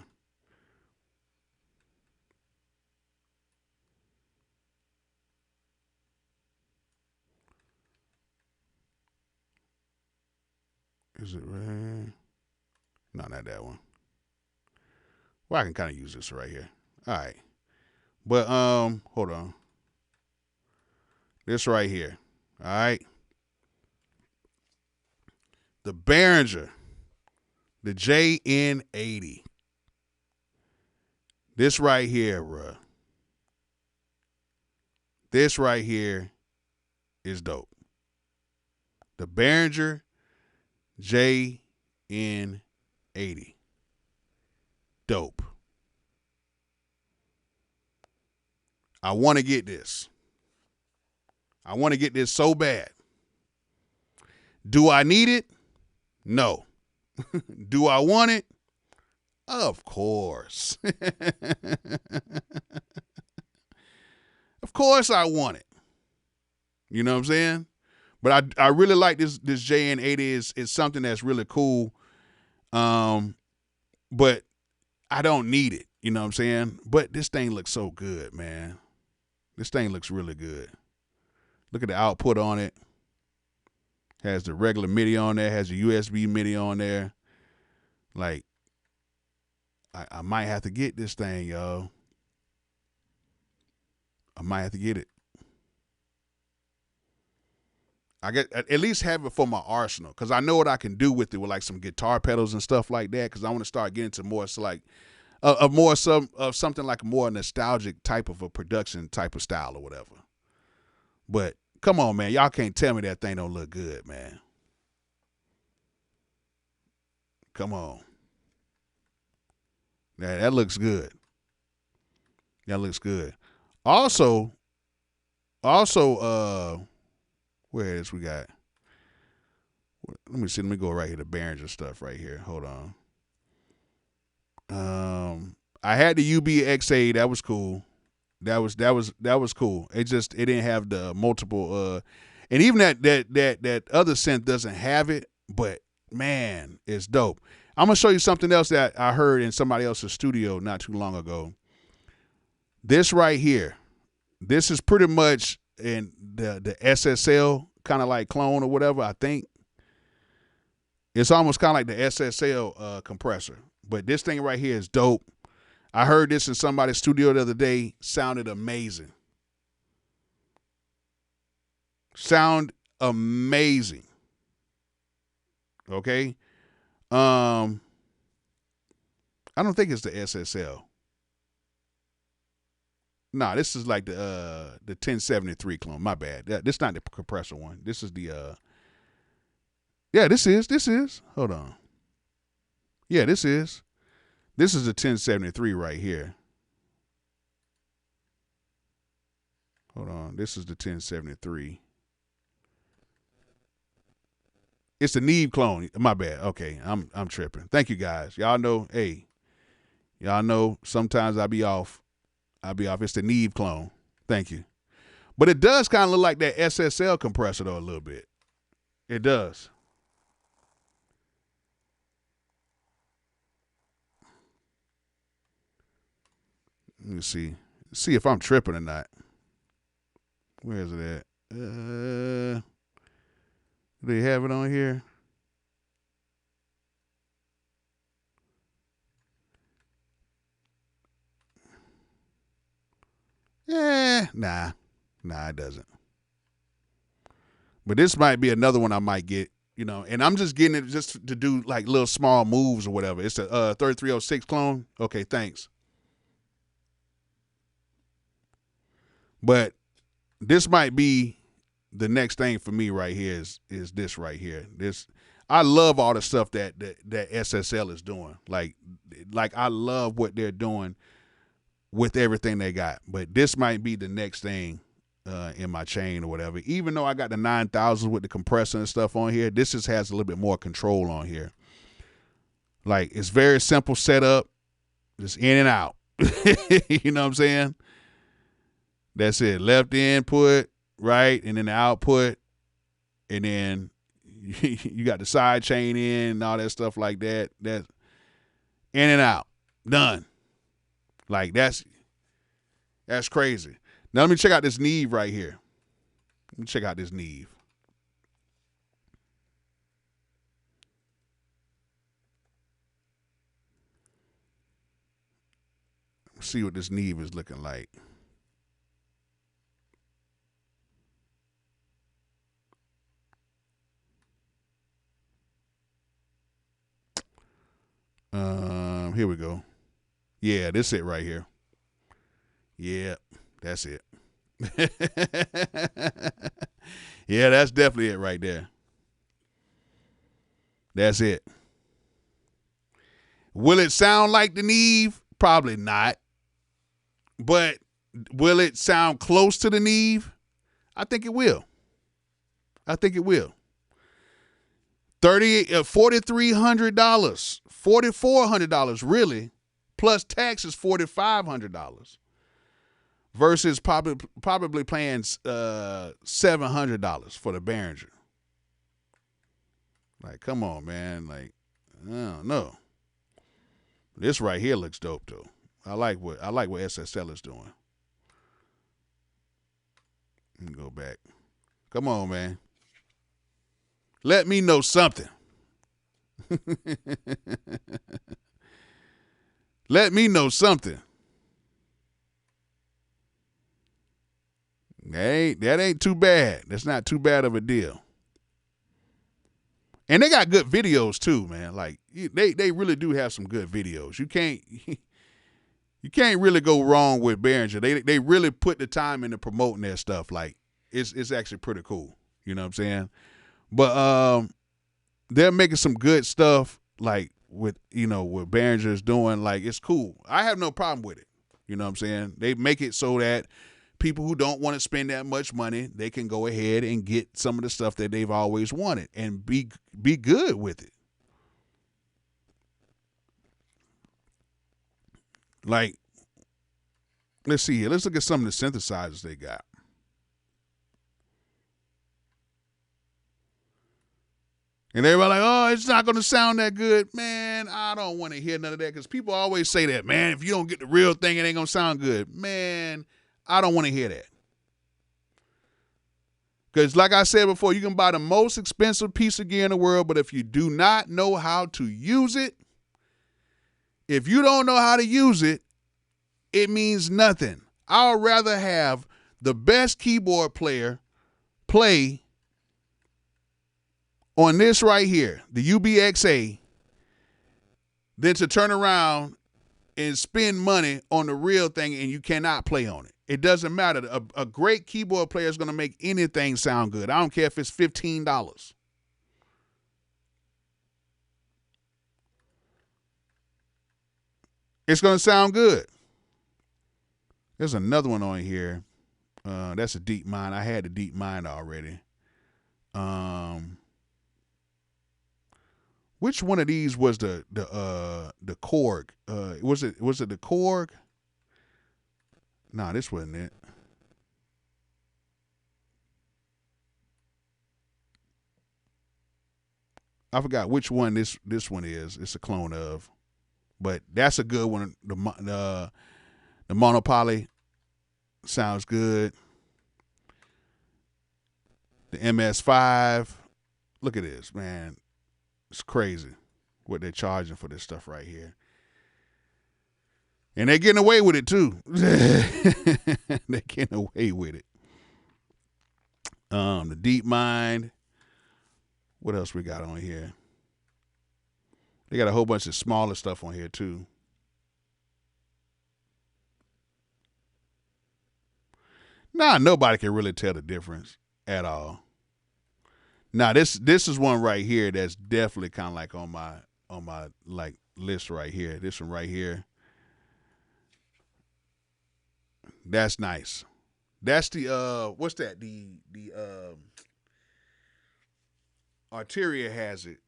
Is it right? No, not that one. Well, I can kind of use this right here. All right. But hold on. This right here. All right. The Behringer, the JN80. This right here, bruh. This right here is dope. The Behringer JN80. Dope. I want to get this. I want to get this so bad. Do I need it? No. Do I want it? Of course. Of course I want it. You know what I'm saying? But I really like this JN80 is something that's really cool. But I don't need it. You know what I'm saying? But this thing looks so good, man. This thing looks really good. Look at the output on it. Has the regular MIDI on there. Has a USB MIDI on there. Like, I might have to get this thing, y'all. I might have to get it. I get at least have it for my arsenal, because I know what I can do with it, with like some guitar pedals and stuff like that. Because I want to start getting to more, so like something like a more nostalgic type of a production type of style or whatever. But come on, man, y'all can't tell me that thing don't look good, man. Come on. That looks good. That looks good. Also, where is we got? Let me see. Let me go right here to Behringer stuff right here. Hold on. I had the UBXA. That was cool. That was cool. It didn't have the multiple. And even that other synth doesn't have it. But man, it's dope. I'm gonna show you something else that I heard in somebody else's studio not too long ago. This right here. This is pretty much in the SSL kind of like clone or whatever. I think it's almost kind of like the SSL compressor. But this thing right here is dope. I heard this in somebody's studio the other day. Sounded amazing. Sound amazing. Okay. I don't think it's the SSL. Nah, this is like the 1073 clone. My bad. This is not the compressor one. This is the yeah, this is. Hold on. Yeah, this is the 1073 right here. Hold on. This is the 1073. It's the Neve clone. My bad. Okay, I'm tripping. Thank you guys. Y'all know, hey, y'all know sometimes I be off. It's the Neve clone. Thank you. But it does kind of look like that SSL compressor though a little bit. It does. Let me see. See if I'm tripping or not. Where is it at? Do they have it on here? Nah, it doesn't. But this might be another one I might get, you know, and I'm just getting it just to do like little small moves or whatever. It's a 3306 clone. Okay, thanks. But this might be the next thing for me right here is this right here. This, I love all the stuff that SSL is doing. Like I love what they're doing with everything they got. But this might be the next thing in my chain or whatever. Even though I got the 9000 with the compressor and stuff on here, this just has a little bit more control on here. Like, it's very simple setup, just in and out. You know what I'm saying? That's it. Left input, right, and then the output, and then you got the side chain in and all that stuff like that. That's in and out. Done. Like, that's crazy. Now let me check out this Neve right here. Let me check out this Neve. Let's see what this Neve is looking like. Here we go. Yeah, this it right here. Yeah, that's it. Yeah, that's definitely it right there. That's it. Will it sound like the Neve? Probably not. But will it sound close to the Neve? I think it will. I think it will. $4,300, $4,400 really, plus taxes $4,500 versus probably paying $700 for the Behringer. Like, come on, man. Like, I don't know. This right here looks dope though. I like what SSL is doing. Let me go back. Come on, man. Let me know something. Let me know something. That ain't too bad. That's not too bad of a deal. And they got good videos too, man. Like, they really do have some good videos. You can't really go wrong with Behringer. They really put the time into promoting their stuff. Like, it's actually pretty cool. You know what I'm saying? But they're making some good stuff, like what Behringer's doing, like, it's cool. I have no problem with it. You know what I'm saying? They make it so that people who don't want to spend that much money, they can go ahead and get some of the stuff that they've always wanted and be good with it. Like, let's see here. Let's look at some of the synthesizers they got. And everybody like, oh, it's not going to sound that good. Man, I don't want to hear none of that, because people always say that, man, if you don't get the real thing, it ain't going to sound good. Man, I don't want to hear that. Because like I said before, you can buy the most expensive piece of gear in the world, but if you do not know how to use it, if you don't know how to use it, it means nothing. I'd rather have the best keyboard player play on this right here, the UBXA, than to turn around and spend money on the real thing and you cannot play on it. It doesn't matter. A great keyboard player is going to make anything sound good. I don't care if it's $15. It's going to sound good. There's another one on here. That's a Deep Mind. I had the Deep Mind already. Which one of these was the Korg? Was it the Korg? Nah, this wasn't it. I forgot which one this one is. It's a clone of, but that's a good one. The Monopoly sounds good. The MS5. Look at this, man. It's crazy what they're charging for this stuff right here. And they're getting away with it, too. They're getting away with it. The Deep Mind. What else we got on here? They got a whole bunch of smaller stuff on here, too. Nah, nobody can really tell the difference at all. Now this is one right here that's definitely kind of like on my like list right here. This one right here. That's nice. That's the what's that? The Arteria has it.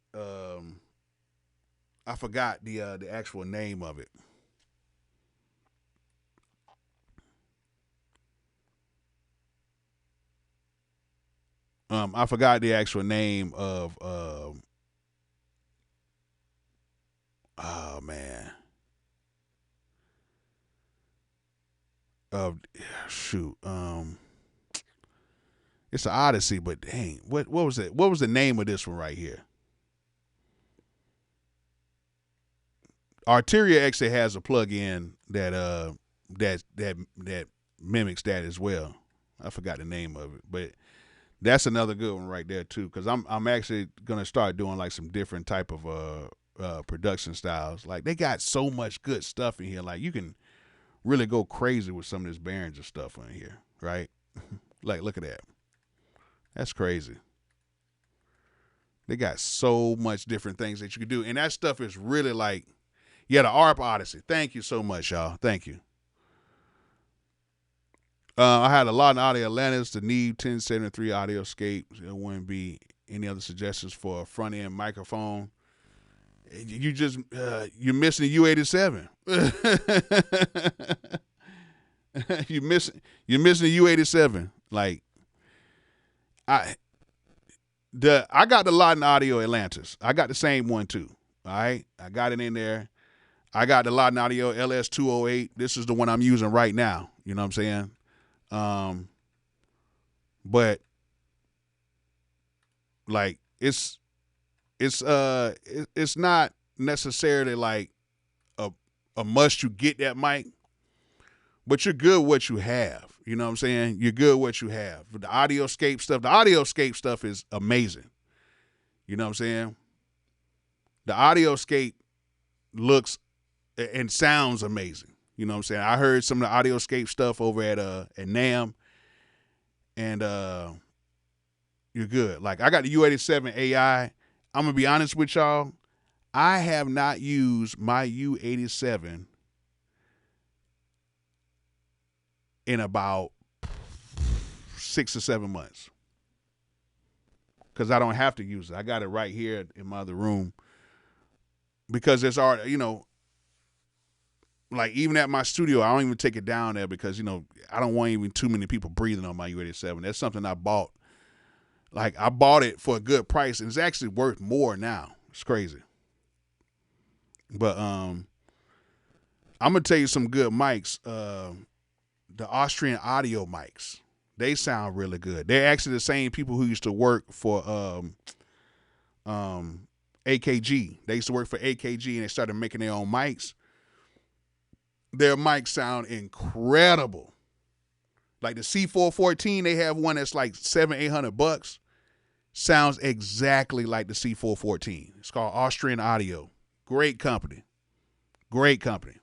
I forgot the actual name of it. I forgot the actual name of oh man. Shoot. It's an Odyssey, but dang, what was it? What was the name of this one right here? Arteria actually has a plug-in that mimics that as well. I forgot the name of it, but that's another good one right there too. Because I'm actually gonna start doing like some different type of production styles. Like they got so much good stuff in here. Like you can really go crazy with some of this Behringer stuff in here, right? Like look at that. That's crazy. They got so much different things that you can do, and that stuff is really like, yeah, the ARP Odyssey. Thank you so much, y'all. Thank you. I had a lot of audio Atlantis, the Neve 1073 Audioscape. There wouldn't be any other suggestions for a front end microphone. You just you're missing the U87. you're missing the U87. Like I got the Latin Audio Atlantis. I got the same one too. All right, I got it in there. I got the Latin Audio LS208. This is the one I'm using right now. You know what I'm saying? But like it's not necessarily like a must you get that mic, but you're good what you have. You know what I'm saying? You're good what you have. The Audioscape stuff is amazing. You know what I'm saying? The Audioscape looks and sounds amazing. You know what I'm saying? I heard some of the Audioscape stuff over at NAMM, and you're good. Like I got the U87 AI. I'm gonna be honest with y'all. I have not used my U87 in about 6 or 7 months because I don't have to use it. I got it right here in my other room because there's already, like even at my studio, I don't even take it down there because, I don't want even too many people breathing on my U87. That's something I bought. Like I bought it for a good price and it's actually worth more now. It's crazy. But I'm gonna tell you some good mics. The Austrian audio mics, they sound really good. They're actually the same people who used to work for AKG. They used to work for AKG and they started making their own mics. Their mics sound incredible. Like the C414, they have one that's like $700-800. Sounds exactly like the C414. It's called Austrian Audio. Great company. Great company.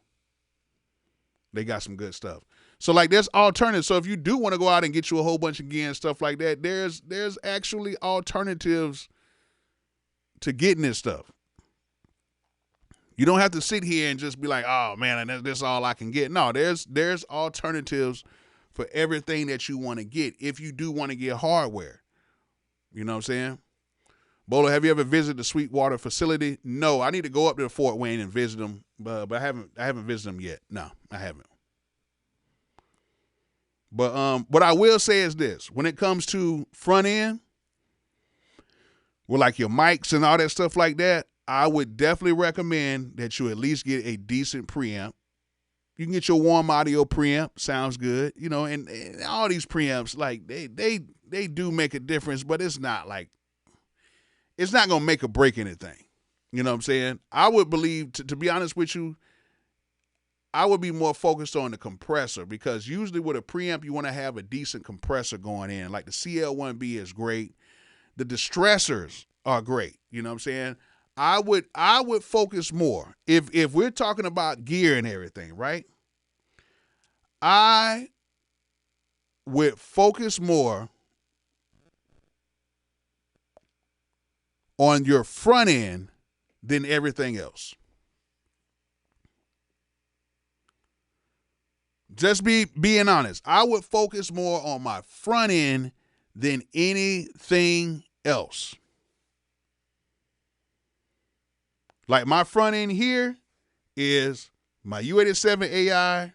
They got some good stuff. So like there's alternatives. So if you do want to go out and get you a whole bunch of gear and stuff like that, there's actually alternatives to getting this stuff. You don't have to sit here and just be like, oh man, this is all I can get. No, there's alternatives for everything that you want to get if you do want to get hardware. You know what I'm saying? Bolo, have you ever visited the Sweetwater facility? No, I need to go up to Fort Wayne and visit them, but I haven't visited them yet. No, I haven't. But what I will say is this: when it comes to front end, with like your mics and all that stuff like that, I would definitely recommend that you at least get a decent preamp. You can get your warm audio preamp, sounds good, and all these preamps, like they do make a difference, but it's not gonna make or break anything. You know what I'm saying? I would believe, to be honest with you, I would be more focused on the compressor because usually with a preamp, you want to have a decent compressor going in. Like the CL1B is great. The distressors are great. You know what I'm saying? I would focus more. If we're talking about gear and everything, right? I would focus more on your front end than everything else. Just being honest. I would focus more on my front end than anything else. Like my front end here is my U87 AI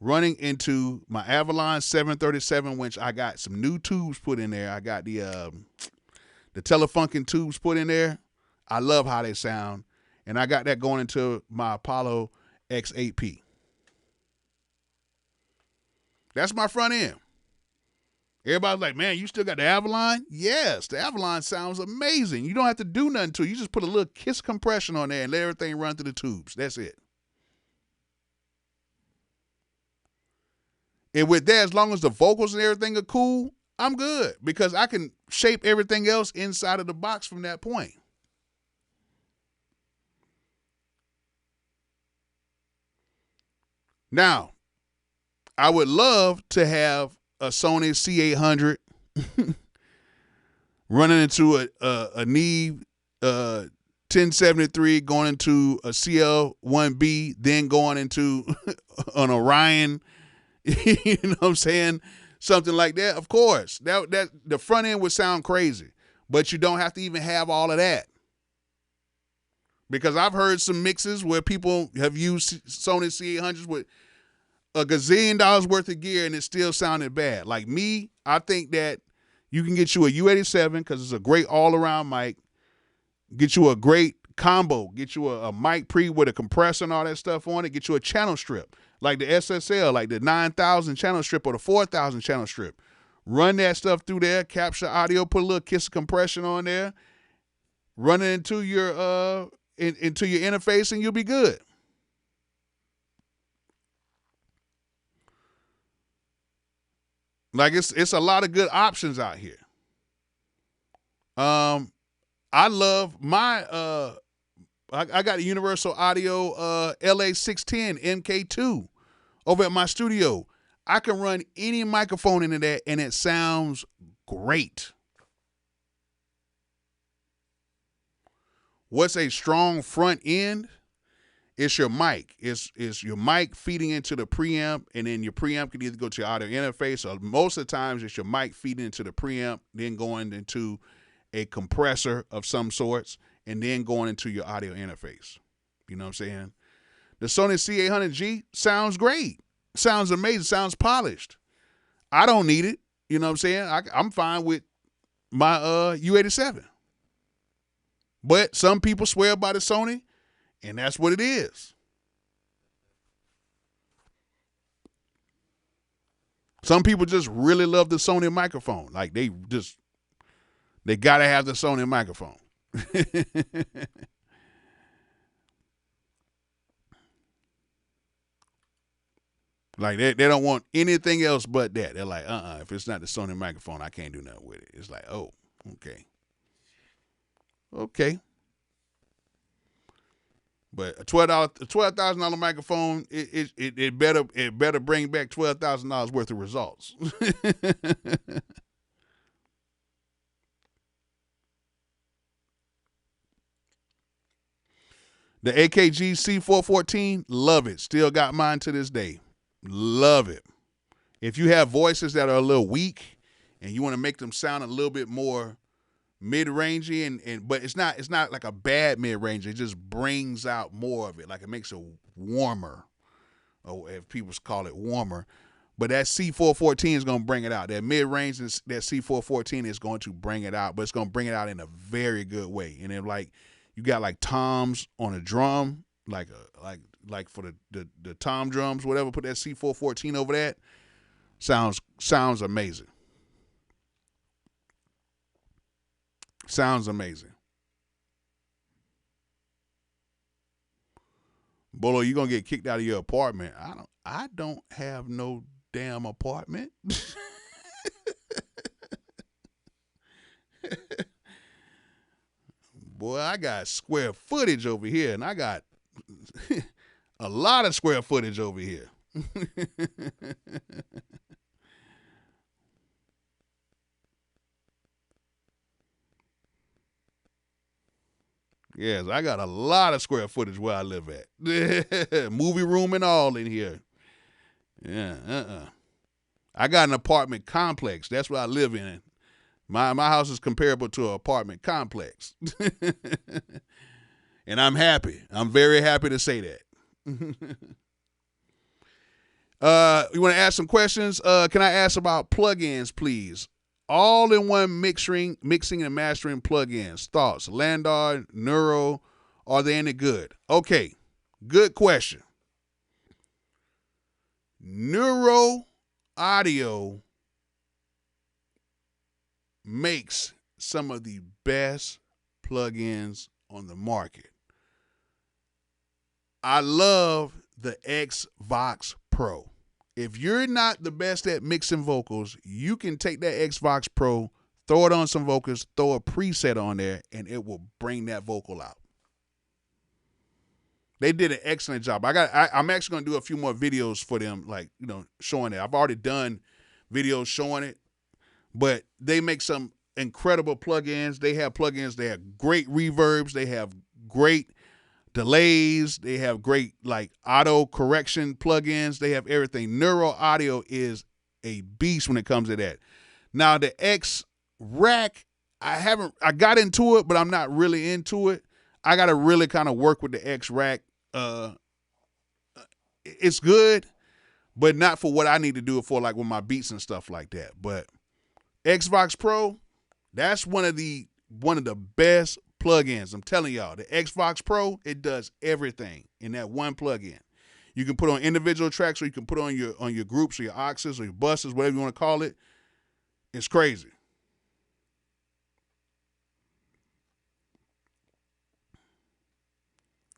running into my Avalon 737, which I got some new tubes put in there. I got the Telefunken tubes put in there. I love how they sound. And I got that going into my Apollo X8P. That's my front end. Everybody's like, man, you still got the Avalon? Yes, the Avalon sounds amazing. You don't have to do nothing to it. You just put a little kiss compression on there and let everything run through the tubes. That's it. And with that, as long as the vocals and everything are cool, I'm good because I can shape everything else inside of the box from that point. Now, I would love to have a Sony C800 running into a Neve 1073 going into a CL1B, then going into an Orion, you know what I'm saying? Something like that. Of course, that the front end would sound crazy, but you don't have to even have all of that. Because I've heard some mixes where people have used Sony C800s with a gazillion dollars worth of gear and it still sounded bad. Like me, I think that you can get you a U87 because it's a great all-around mic, get you a great combo, get you a mic pre with a compressor and all that stuff on it, get you a channel strip like the SSL, like the 9,000 channel strip or the 4,000 channel strip. Run that stuff through there, capture audio, put a little kiss of compression on there, run it into your into your interface and you'll be good. Like it's a lot of good options out here. I love my I got a Universal Audio LA610 MK2 over at my studio. I can run any microphone into that and it sounds great. What's a strong front end? It's your mic. It's your mic feeding into the preamp, and then your preamp can either go to your audio interface, or most of the times it's your mic feeding into the preamp, then going into a compressor of some sorts, and then going into your audio interface. You know what I'm saying? The Sony C800G sounds great. Sounds amazing. Sounds polished. I don't need it. You know what I'm saying? I'm fine with my U87. But some people swear by the Sony, and that's what it is. Some people just really love the Sony microphone. Like they gotta have the Sony microphone. Like they don't want anything else but that. They're like, if it's not the Sony microphone, I can't do nothing with it. It's like, oh, okay. Okay. But a $12,000 microphone, it better bring back $12,000 worth of results. The AKG C414, love it. Still got mine to this day. Love it. If you have voices that are a little weak and you want to make them sound a little bit more mid-rangey, but it's not like a bad mid-range. It just brings out more of it. Like it makes it warmer, or if people call it warmer. But that C414 is going to bring it out. That mid-range, that C414 is going to bring it out, but it's going to bring it out in a very good way. And then like you got like toms on a drum, like for the tom drums, whatever. Put that C414 over that. Sounds amazing. Sounds amazing. Bolo, you gonna get kicked out of your apartment. I don't have no damn apartment. Boy, I got square footage over here, and I got a lot of square footage over here. Yes, I got a lot of square footage where I live at. Movie room and all in here. Yeah, I got an apartment complex. That's what I live in. My house is comparable to an apartment complex. And I'm happy. I'm very happy to say that. You want to ask some questions? Can I ask about plugins, please? All-in-one mixing and mastering plugins. Thoughts? Landar, Neuro, are they any good? Okay, good question. Neuro Audio makes some of the best plugins on the market. I love the Xvox Pro. If you're not the best at mixing vocals, you can take that Xvox Pro, throw it on some vocals, throw a preset on there, and it will bring that vocal out. They did an excellent job. I'm actually going to do a few more videos for them, like, showing it. I've already done videos showing it, but they make some incredible plugins. They have plugins. They have great reverbs. They have great delays. They have great like auto correction plugins. They have everything. Neuro Audio is a beast when it comes to that. Now the X Rack, I got into it, but I'm not really into it. I got to really kind of work with the X Rack. It's good, but not for what I need to do it for, like with my beats and stuff like that. But Xvox Pro, that's one of the best plugins. I'm telling y'all, the Xvox Pro, it does everything in that one plugin. You can put on individual tracks, or you can put on your groups or your auxes or your buses, whatever you want to call it. It's crazy.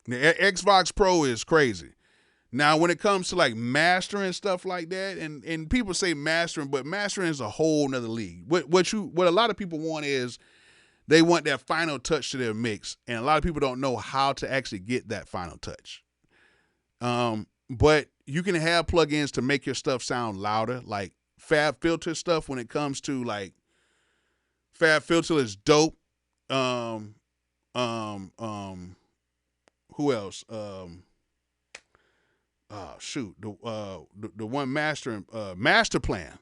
The Xvox Pro is crazy. Now, when it comes to like mastering stuff like that, and people say mastering, but mastering is a whole nother league. What a lot of people want is they want that final touch to their mix, and a lot of people don't know how to actually get that final touch. But you can have plugins to make your stuff sound louder, like Fab Filter stuff. When it comes to like Fab Filter is dope. Who else? Shoot, the one mastering master plan.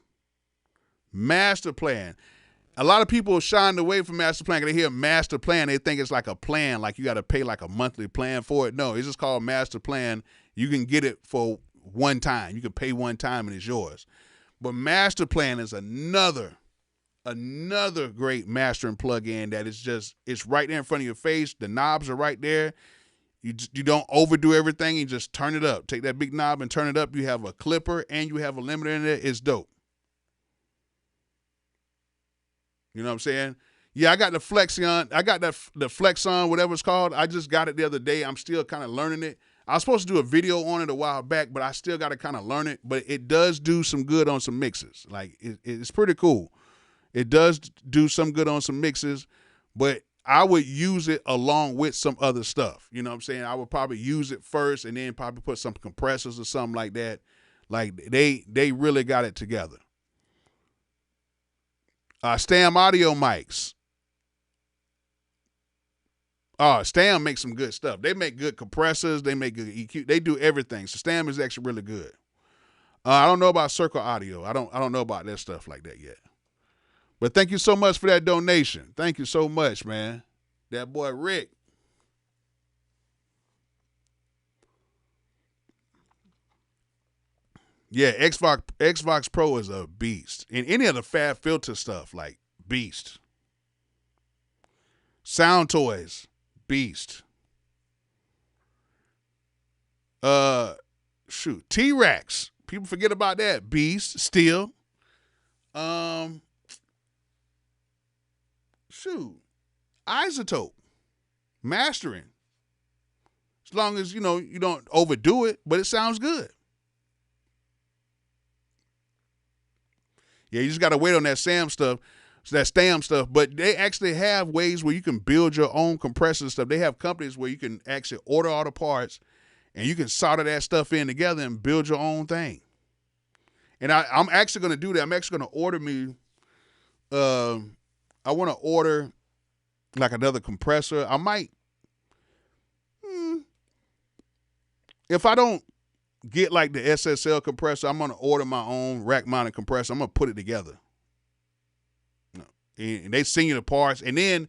Master plan. A lot of people shying away from master plan. They hear master plan, they think it's like a plan, like you got to pay like a monthly plan for it. No, it's just called master plan. You can get it for one time. You can pay one time and it's yours. But master plan is another great mastering plug-in that is just, it's right there in front of your face. The knobs are right there. You don't overdo everything. You just turn it up. Take that big knob and turn it up. You have a clipper and you have a limiter in there. It's dope. You know what I'm saying? Yeah, I got the Flexion. I got the Flexon, whatever it's called. I just got it the other day. I'm still kind of learning it. I was supposed to do a video on it a while back, but I still got to kind of learn it. But it does do some good on some mixes. Like, it's pretty cool. It does do some good on some mixes, but I would use it along with some other stuff. You know what I'm saying? I would probably use it first and then probably put some compressors or something like that. Like, they really got it together. Stam audio mics. Stam makes some good stuff. They make good compressors. They make good EQ. They do everything. So Stam is actually really good. I don't know about Circle Audio. I don't know about that stuff like that yet. But thank you so much for that donation. Thank you so much, man. That boy Rick. Yeah, Xbox Pro is a beast. And any of the Fab Filter stuff, like beast. Sound Toys, beast. T-Rex. People forget about that. Beast, still. Isotope. Mastering. As long as, you don't overdo it, but it sounds good. Yeah, you just got to wait on that Stam stuff. But they actually have ways where you can build your own compressor and stuff. They have companies where you can actually order all the parts and you can solder that stuff in together and build your own thing. And I'm actually going to do that. I'm actually going to order me, I want to order like another compressor. I might, if I don't get like the SSL compressor, I'm going to order my own rack mounted compressor. I'm going to put it together. And they send you the parts. And then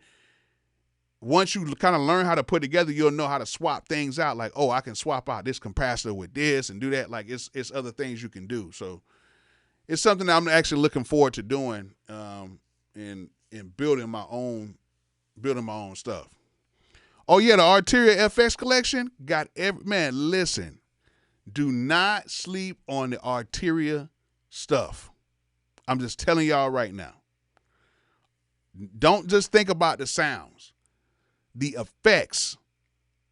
once you kind of learn how to put together, you'll know how to swap things out. Like, I can swap out this capacitor with this and do that. Like, it's other things you can do. So it's something that I'm actually looking forward to doing, and building my own stuff. Oh yeah, the Arteria FX collection got man, listen. Do not sleep on the Arteria stuff. I'm just telling y'all right now. Don't just think about the sounds. The effects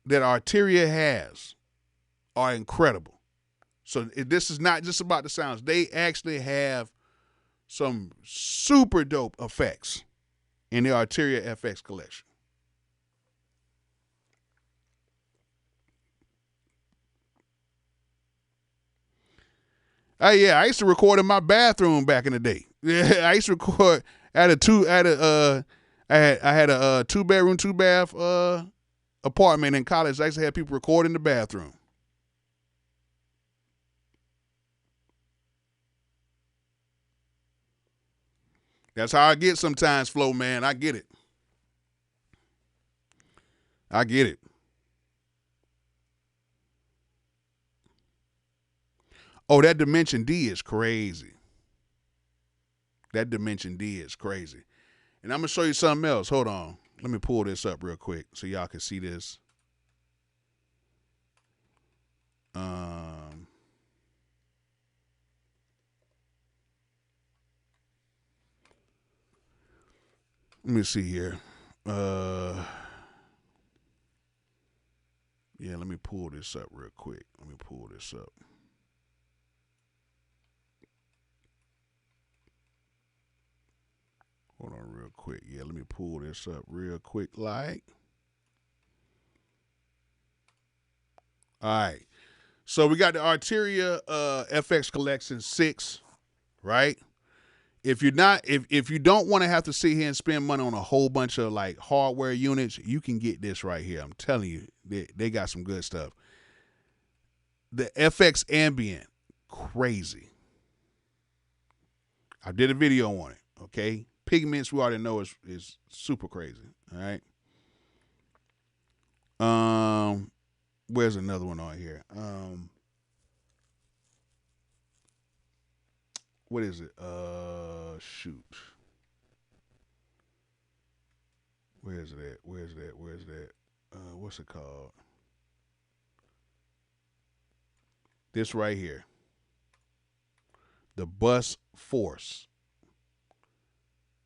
that Arteria has are incredible. So this is not just about the sounds. They actually have some super dope effects in the Arteria FX collection. Yeah, I used to record in my bathroom back in the day. Yeah, I used to record I had a 2-bedroom, 2-bath apartment in college. I used to have people record in the bathroom. That's how I get sometimes, Flo, man. I get it. Oh, that Dimension D is crazy. And I'm going to show you something else. Hold on. Let me pull this up real quick so y'all can see this. Let me see here. Yeah, let me pull this up real quick. Hold on real quick. Yeah, let me pull this up real quick like. All right. So we got the Arteria FX Collection 6, right? if you're not if you don't want to have to sit here and spend money on a whole bunch of like hardware units, you can get this right here. I'm telling you, they got some good stuff. The FX Ambient, crazy. I did a video on it. Okay, pigments we already know is super crazy. All right. Where's another one on here? What is it? Shoot. Where's that? Where's that? What's it called? This right here. The Bus Force.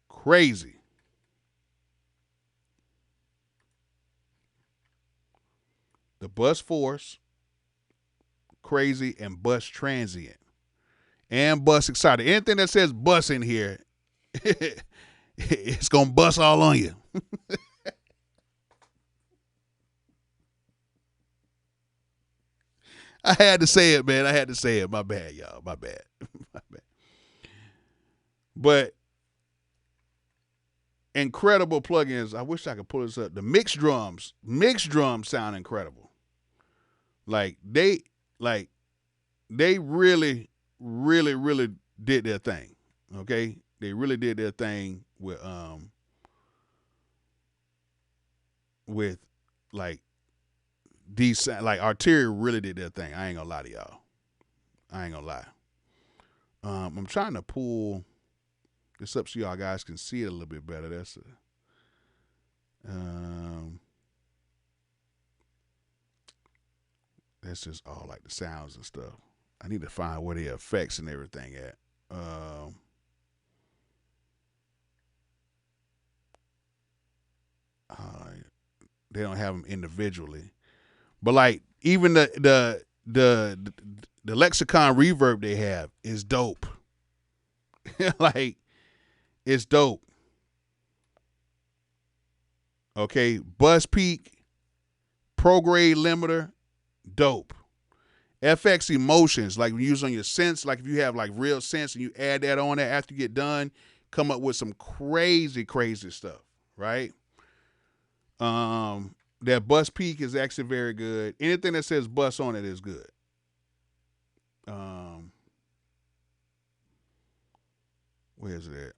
Crazy. The Bus Force, crazy, and Bus Transient. And Bus Excited. Anything that says bus in here, it's going to bust all on you. I had to say it, man. I had to say it. My bad, y'all. My bad. My bad. But incredible plugins. I wish I could pull this up. The mixed drums sound incredible. Like they really, really, really did their thing. Okay, they really did their thing with like these, like Arteria really did their thing. I ain't gonna lie to y'all. I ain't gonna lie. I'm trying to pull this up so y'all guys can see it a little bit better. That's just all like the sounds and stuff. I need to find where the effects and everything at. They don't have them individually, but like even the Lexicon reverb they have is dope. Like it's dope. Okay, Buzz Peak, Prograde Limiter, dope. FX Emotions, like when you use on your synths, like if you have like real synths and you add that on there after you get done, come up with some crazy, crazy stuff, right? That Bus Peak is actually very good. Anything that says bus on it is good. Where's it at?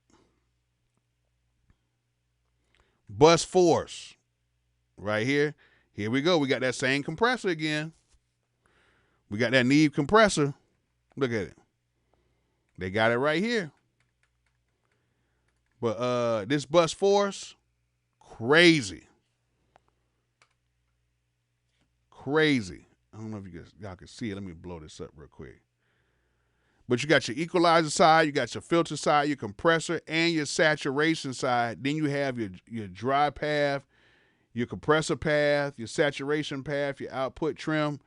Bus Force, right here. Here we go. We got that same compressor again. We got that Neve compressor. Look at it. They got it right here. But this Bus Force, crazy. Crazy. I don't know if y'all can see it. Let me blow this up real quick. But you got your equalizer side, you got your filter side, your compressor, and your saturation side. Then you have your dry path, your compressor path, your saturation path, your output trim.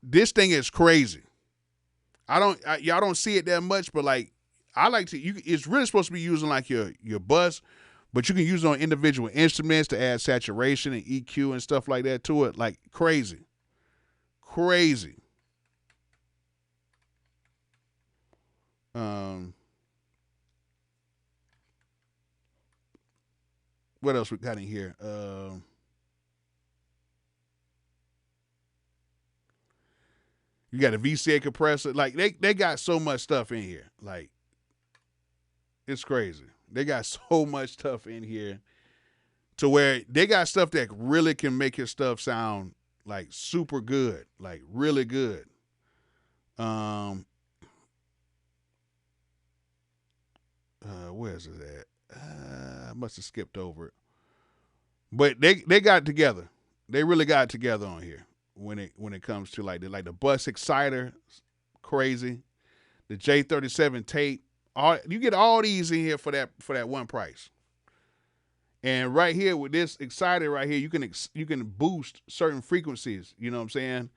This thing is crazy. Y'all don't see it that much, but like I like to. It's really supposed to be using like your bus, but you can use it on individual instruments to add saturation and EQ and stuff like that to it. Like crazy, crazy. What else we got in here? You got a VCA compressor. Like they got so much stuff in here. Like it's crazy. They got so much stuff in here to where they got stuff that really can make your stuff sound like super good, like really good. Where's it at? I must have skipped over it. But they got it together. They really got it together on here when it comes to like the Bus Exciter, crazy. The J37 tape. You get all these in here for that one price. And right here with this Exciter right here, you can boost certain frequencies. You know what I'm saying?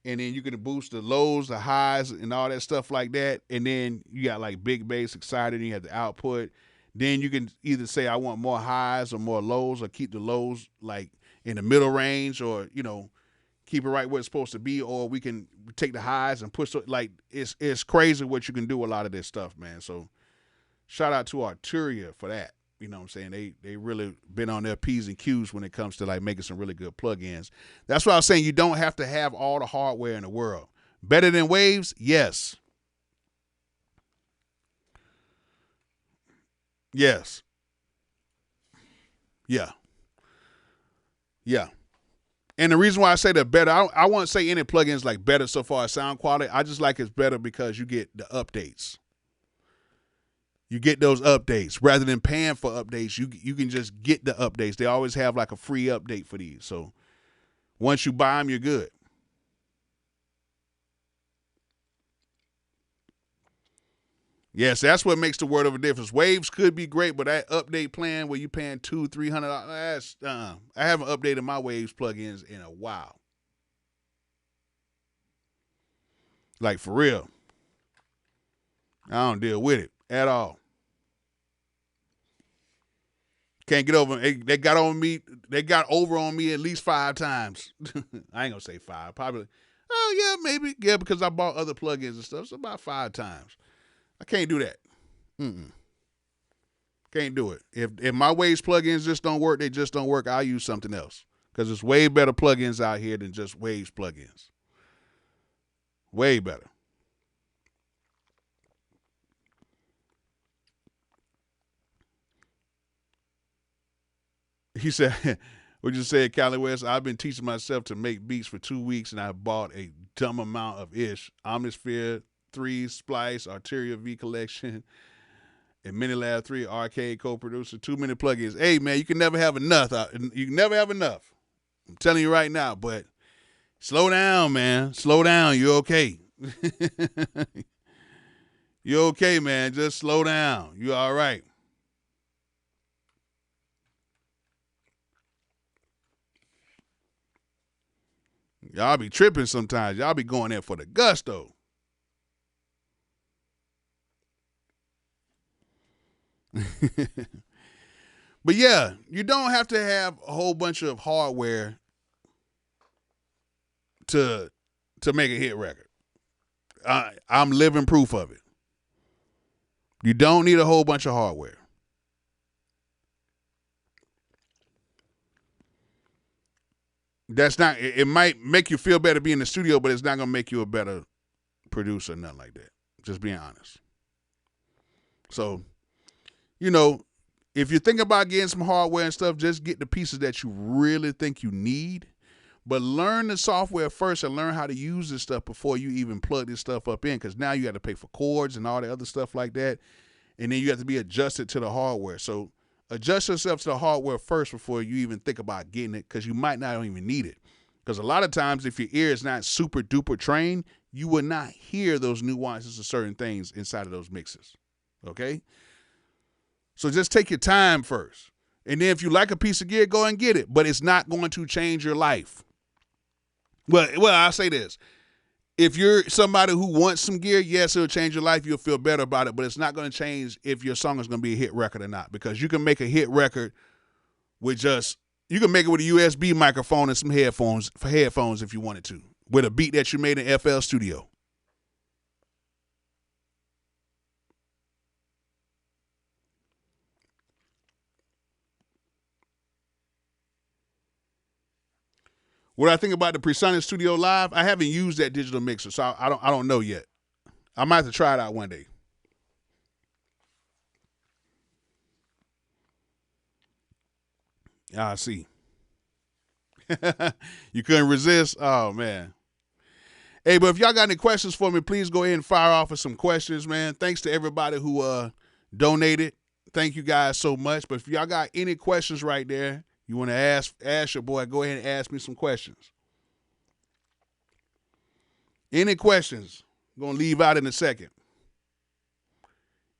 And then you can boost the lows, the highs, and all that stuff like that. And then you got like big bass excited, and you have the output. Then you can either say I want more highs or more lows, or keep the lows like in the middle range, or keep it right where it's supposed to be, or we can take the highs and push it. Like it's crazy what you can do with a lot of this stuff, man. So Shout out to Arturia for that. You know what I'm saying? They really been on their P's and Q's when it comes to like making some really good plugins. That's why I was saying you don't have to have all the hardware in the world. Better than Waves? Yes. Yes. Yeah. Yeah. And the reason why I say that better, I won't say any plugins like better so far as sound quality. I just like it's better because you get the updates. You get those updates rather than paying for updates. You can just get the updates. They always have like a free update for these. So once you buy them, you're good. Yes, that's what makes the world of a difference. Waves could be great, but that update plan where you paying $200-$300, I haven't updated my Waves plugins in a while. Like for real, I don't deal with it at all. Can't get over. They got on me. They got over on me at least 5 times. I ain't gonna say 5. Probably. Oh yeah, maybe yeah because I bought other plugins and stuff. So about 5 times. I can't do that. Can't do it. If my Waves plugins just don't work, they just don't work. I'll use something else because there's way better plugins out here than just Waves plugins. Way better. He said, what you said, Cali West, I've been teaching myself to make beats for 2 weeks and I bought a dumb amount of Omnisphere 3, Splice, Arteria V Collection, and Minilab 3, Arcade Co-Producer, too many plugins. Hey, man, you can never have enough. You can never have enough. I'm telling you right now, but slow down, man. Slow down. You're okay. You're okay, man. Just slow down. You're all right. Y'all be tripping sometimes. Y'all be going there for the gusto. But yeah, you don't have to have a whole bunch of hardware to make a hit record. I'm living proof of it. You don't need a whole bunch of hardware. That's not. It might make you feel better being in the studio, but it's not gonna make you a better producer, nothing like that. Just being honest. So, you know, if you think about getting some hardware and stuff, just get the pieces that you really think you need. But learn the software first and learn how to use this stuff before you even plug this stuff up in, because now you got to pay for cords and all the other stuff like that. And then you have to be adjusted to the hardware. So adjust yourself to the hardware first before you even think about getting it, because you might not even need it. Because a lot of times if your ear is not super duper trained, you will not hear those nuances of certain things inside of those mixes. Okay? So just take your time first. And then if you like a piece of gear, go and get it. But it's not going to change your life. Well, I'll say this. If you're somebody who wants some gear, yes, it'll change your life. You'll feel better about it, but it's not going to change if your song is going to be a hit record or not, because you can make a hit record with you can make it with a USB microphone and some headphones if you wanted to, with a beat that you made in FL Studio. What I think about the Presonic Studio Live, I haven't used that digital mixer, so I don't know yet. I might have to try it out one day. I see. You couldn't resist? Oh, man. Hey, but if y'all got any questions for me, please go ahead and fire off with some questions, man. Thanks to everybody who donated. Thank you guys so much. But if y'all got any questions right there, you want to ask your boy, go ahead and ask me some questions. Any questions? I'm going to leave out in a second.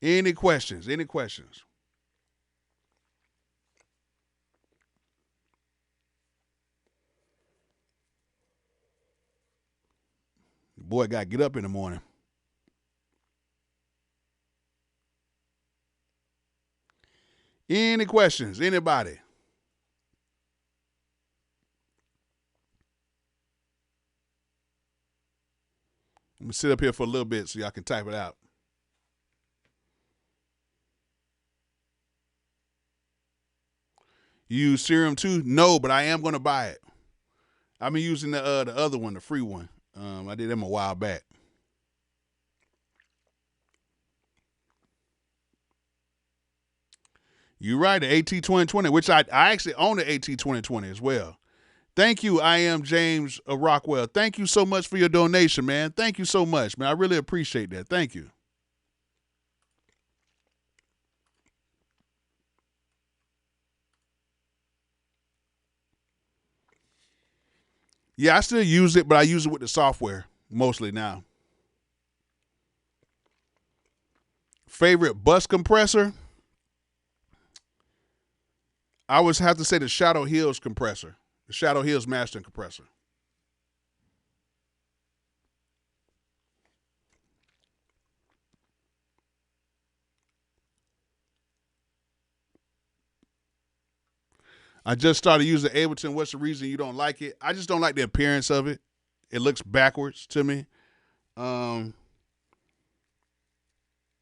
Any questions? Any questions? The boy got to get up in the morning. Any questions? Anybody? I'm going to sit up here for a little bit so y'all can type it out. You use Serum too? No, but I am going to buy it. I've been using the other one, the free one. I did them a while back. You're right, the AT2020, which I actually own the AT2020 as well. Thank you, I am James Rockwell. Thank you so much for your donation, man. Thank you so much, man. I really appreciate that. Thank you. Yeah, I still use it, but I use it with the software mostly now. Favorite bus compressor? I would have to say the Shadow Hills compressor, the Shadow Hills mastering compressor. I just started using Ableton. What's the reason you don't like it? I just don't like the appearance of it. It looks backwards to me. And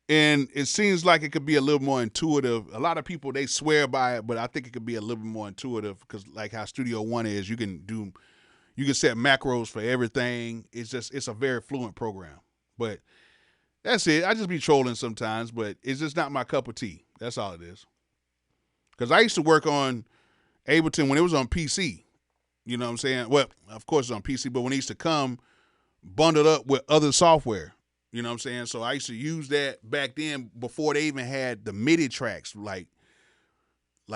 it seems like it could be a little more intuitive. A lot of people, they swear by it, but I think it could be a little bit more intuitive because like how Studio One is, you can set macros for everything. It's a very fluent program. But that's it. I just be trolling sometimes, but it's just not my cup of tea. That's all it is. Because I used to work on Ableton when it was on PC. You know what I'm saying? Well, of course it's on PC, but when it used to come bundled up with other software, you know what I'm saying? So I used to use that back then before they even had the MIDI tracks. Like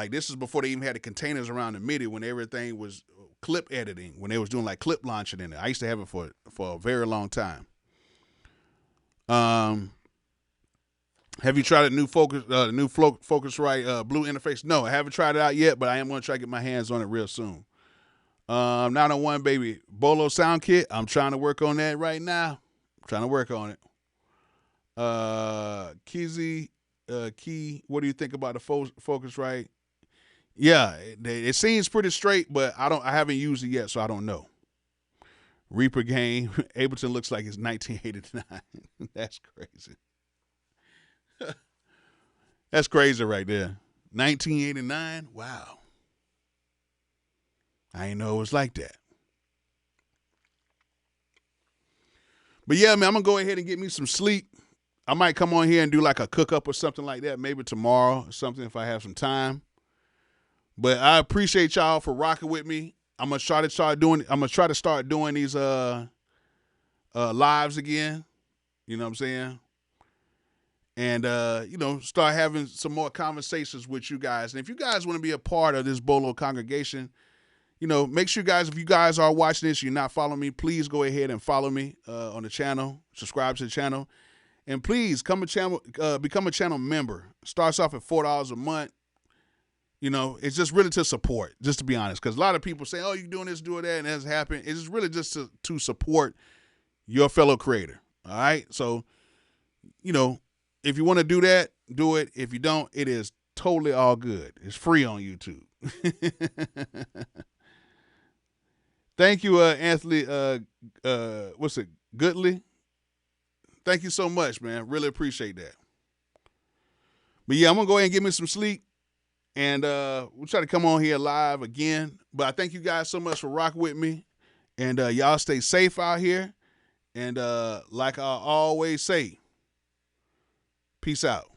this is before they even had the containers around the MIDI, when everything was clip editing, when they was doing like clip launching in it. I used to have it for a very long time. Have you tried a new Focusrite Blue interface? No, I haven't tried it out yet, but I am going to try to get my hands on it real soon. 901 baby Bolo sound kit. I'm trying to work on that right now. Trying to work on it. Key, what do you think about the Focusrite? Yeah, it seems pretty straight, but I haven't used it yet, so I don't know. Reaper game. Ableton looks like it's 1989. That's crazy. That's crazy right there. 1989? Wow. I didn't know it was like that. But yeah, man, I'm going to go ahead and get me some sleep. I might come on here and do like a cook up or something like that, maybe tomorrow or something if I have some time. But I appreciate y'all for rocking with me. I'm gonna try to start doing these lives again. You know what I'm saying? And start having some more conversations with you guys. And if you guys want to be a part of this Bolo congregation, make sure if you guys are watching this, you're not following me, please go ahead and follow me on the channel, subscribe to the channel, and please become a channel member. Starts off at $4 a month. It's just really to support, just to be honest, because a lot of people say, oh, you're doing this, doing that, and it hasn't happened. It's just really just to support your fellow creator. All right. So, if you want to do that, do it. If you don't, it is totally all good. It's free on YouTube. Thank you, Anthony. Goodley? Thank you so much, man. Really appreciate that. But yeah, I'm going to go ahead and get me some sleep. And we'll try to come on here live again. But I thank you guys so much for rocking with me. And y'all stay safe out here. And like I always say, peace out.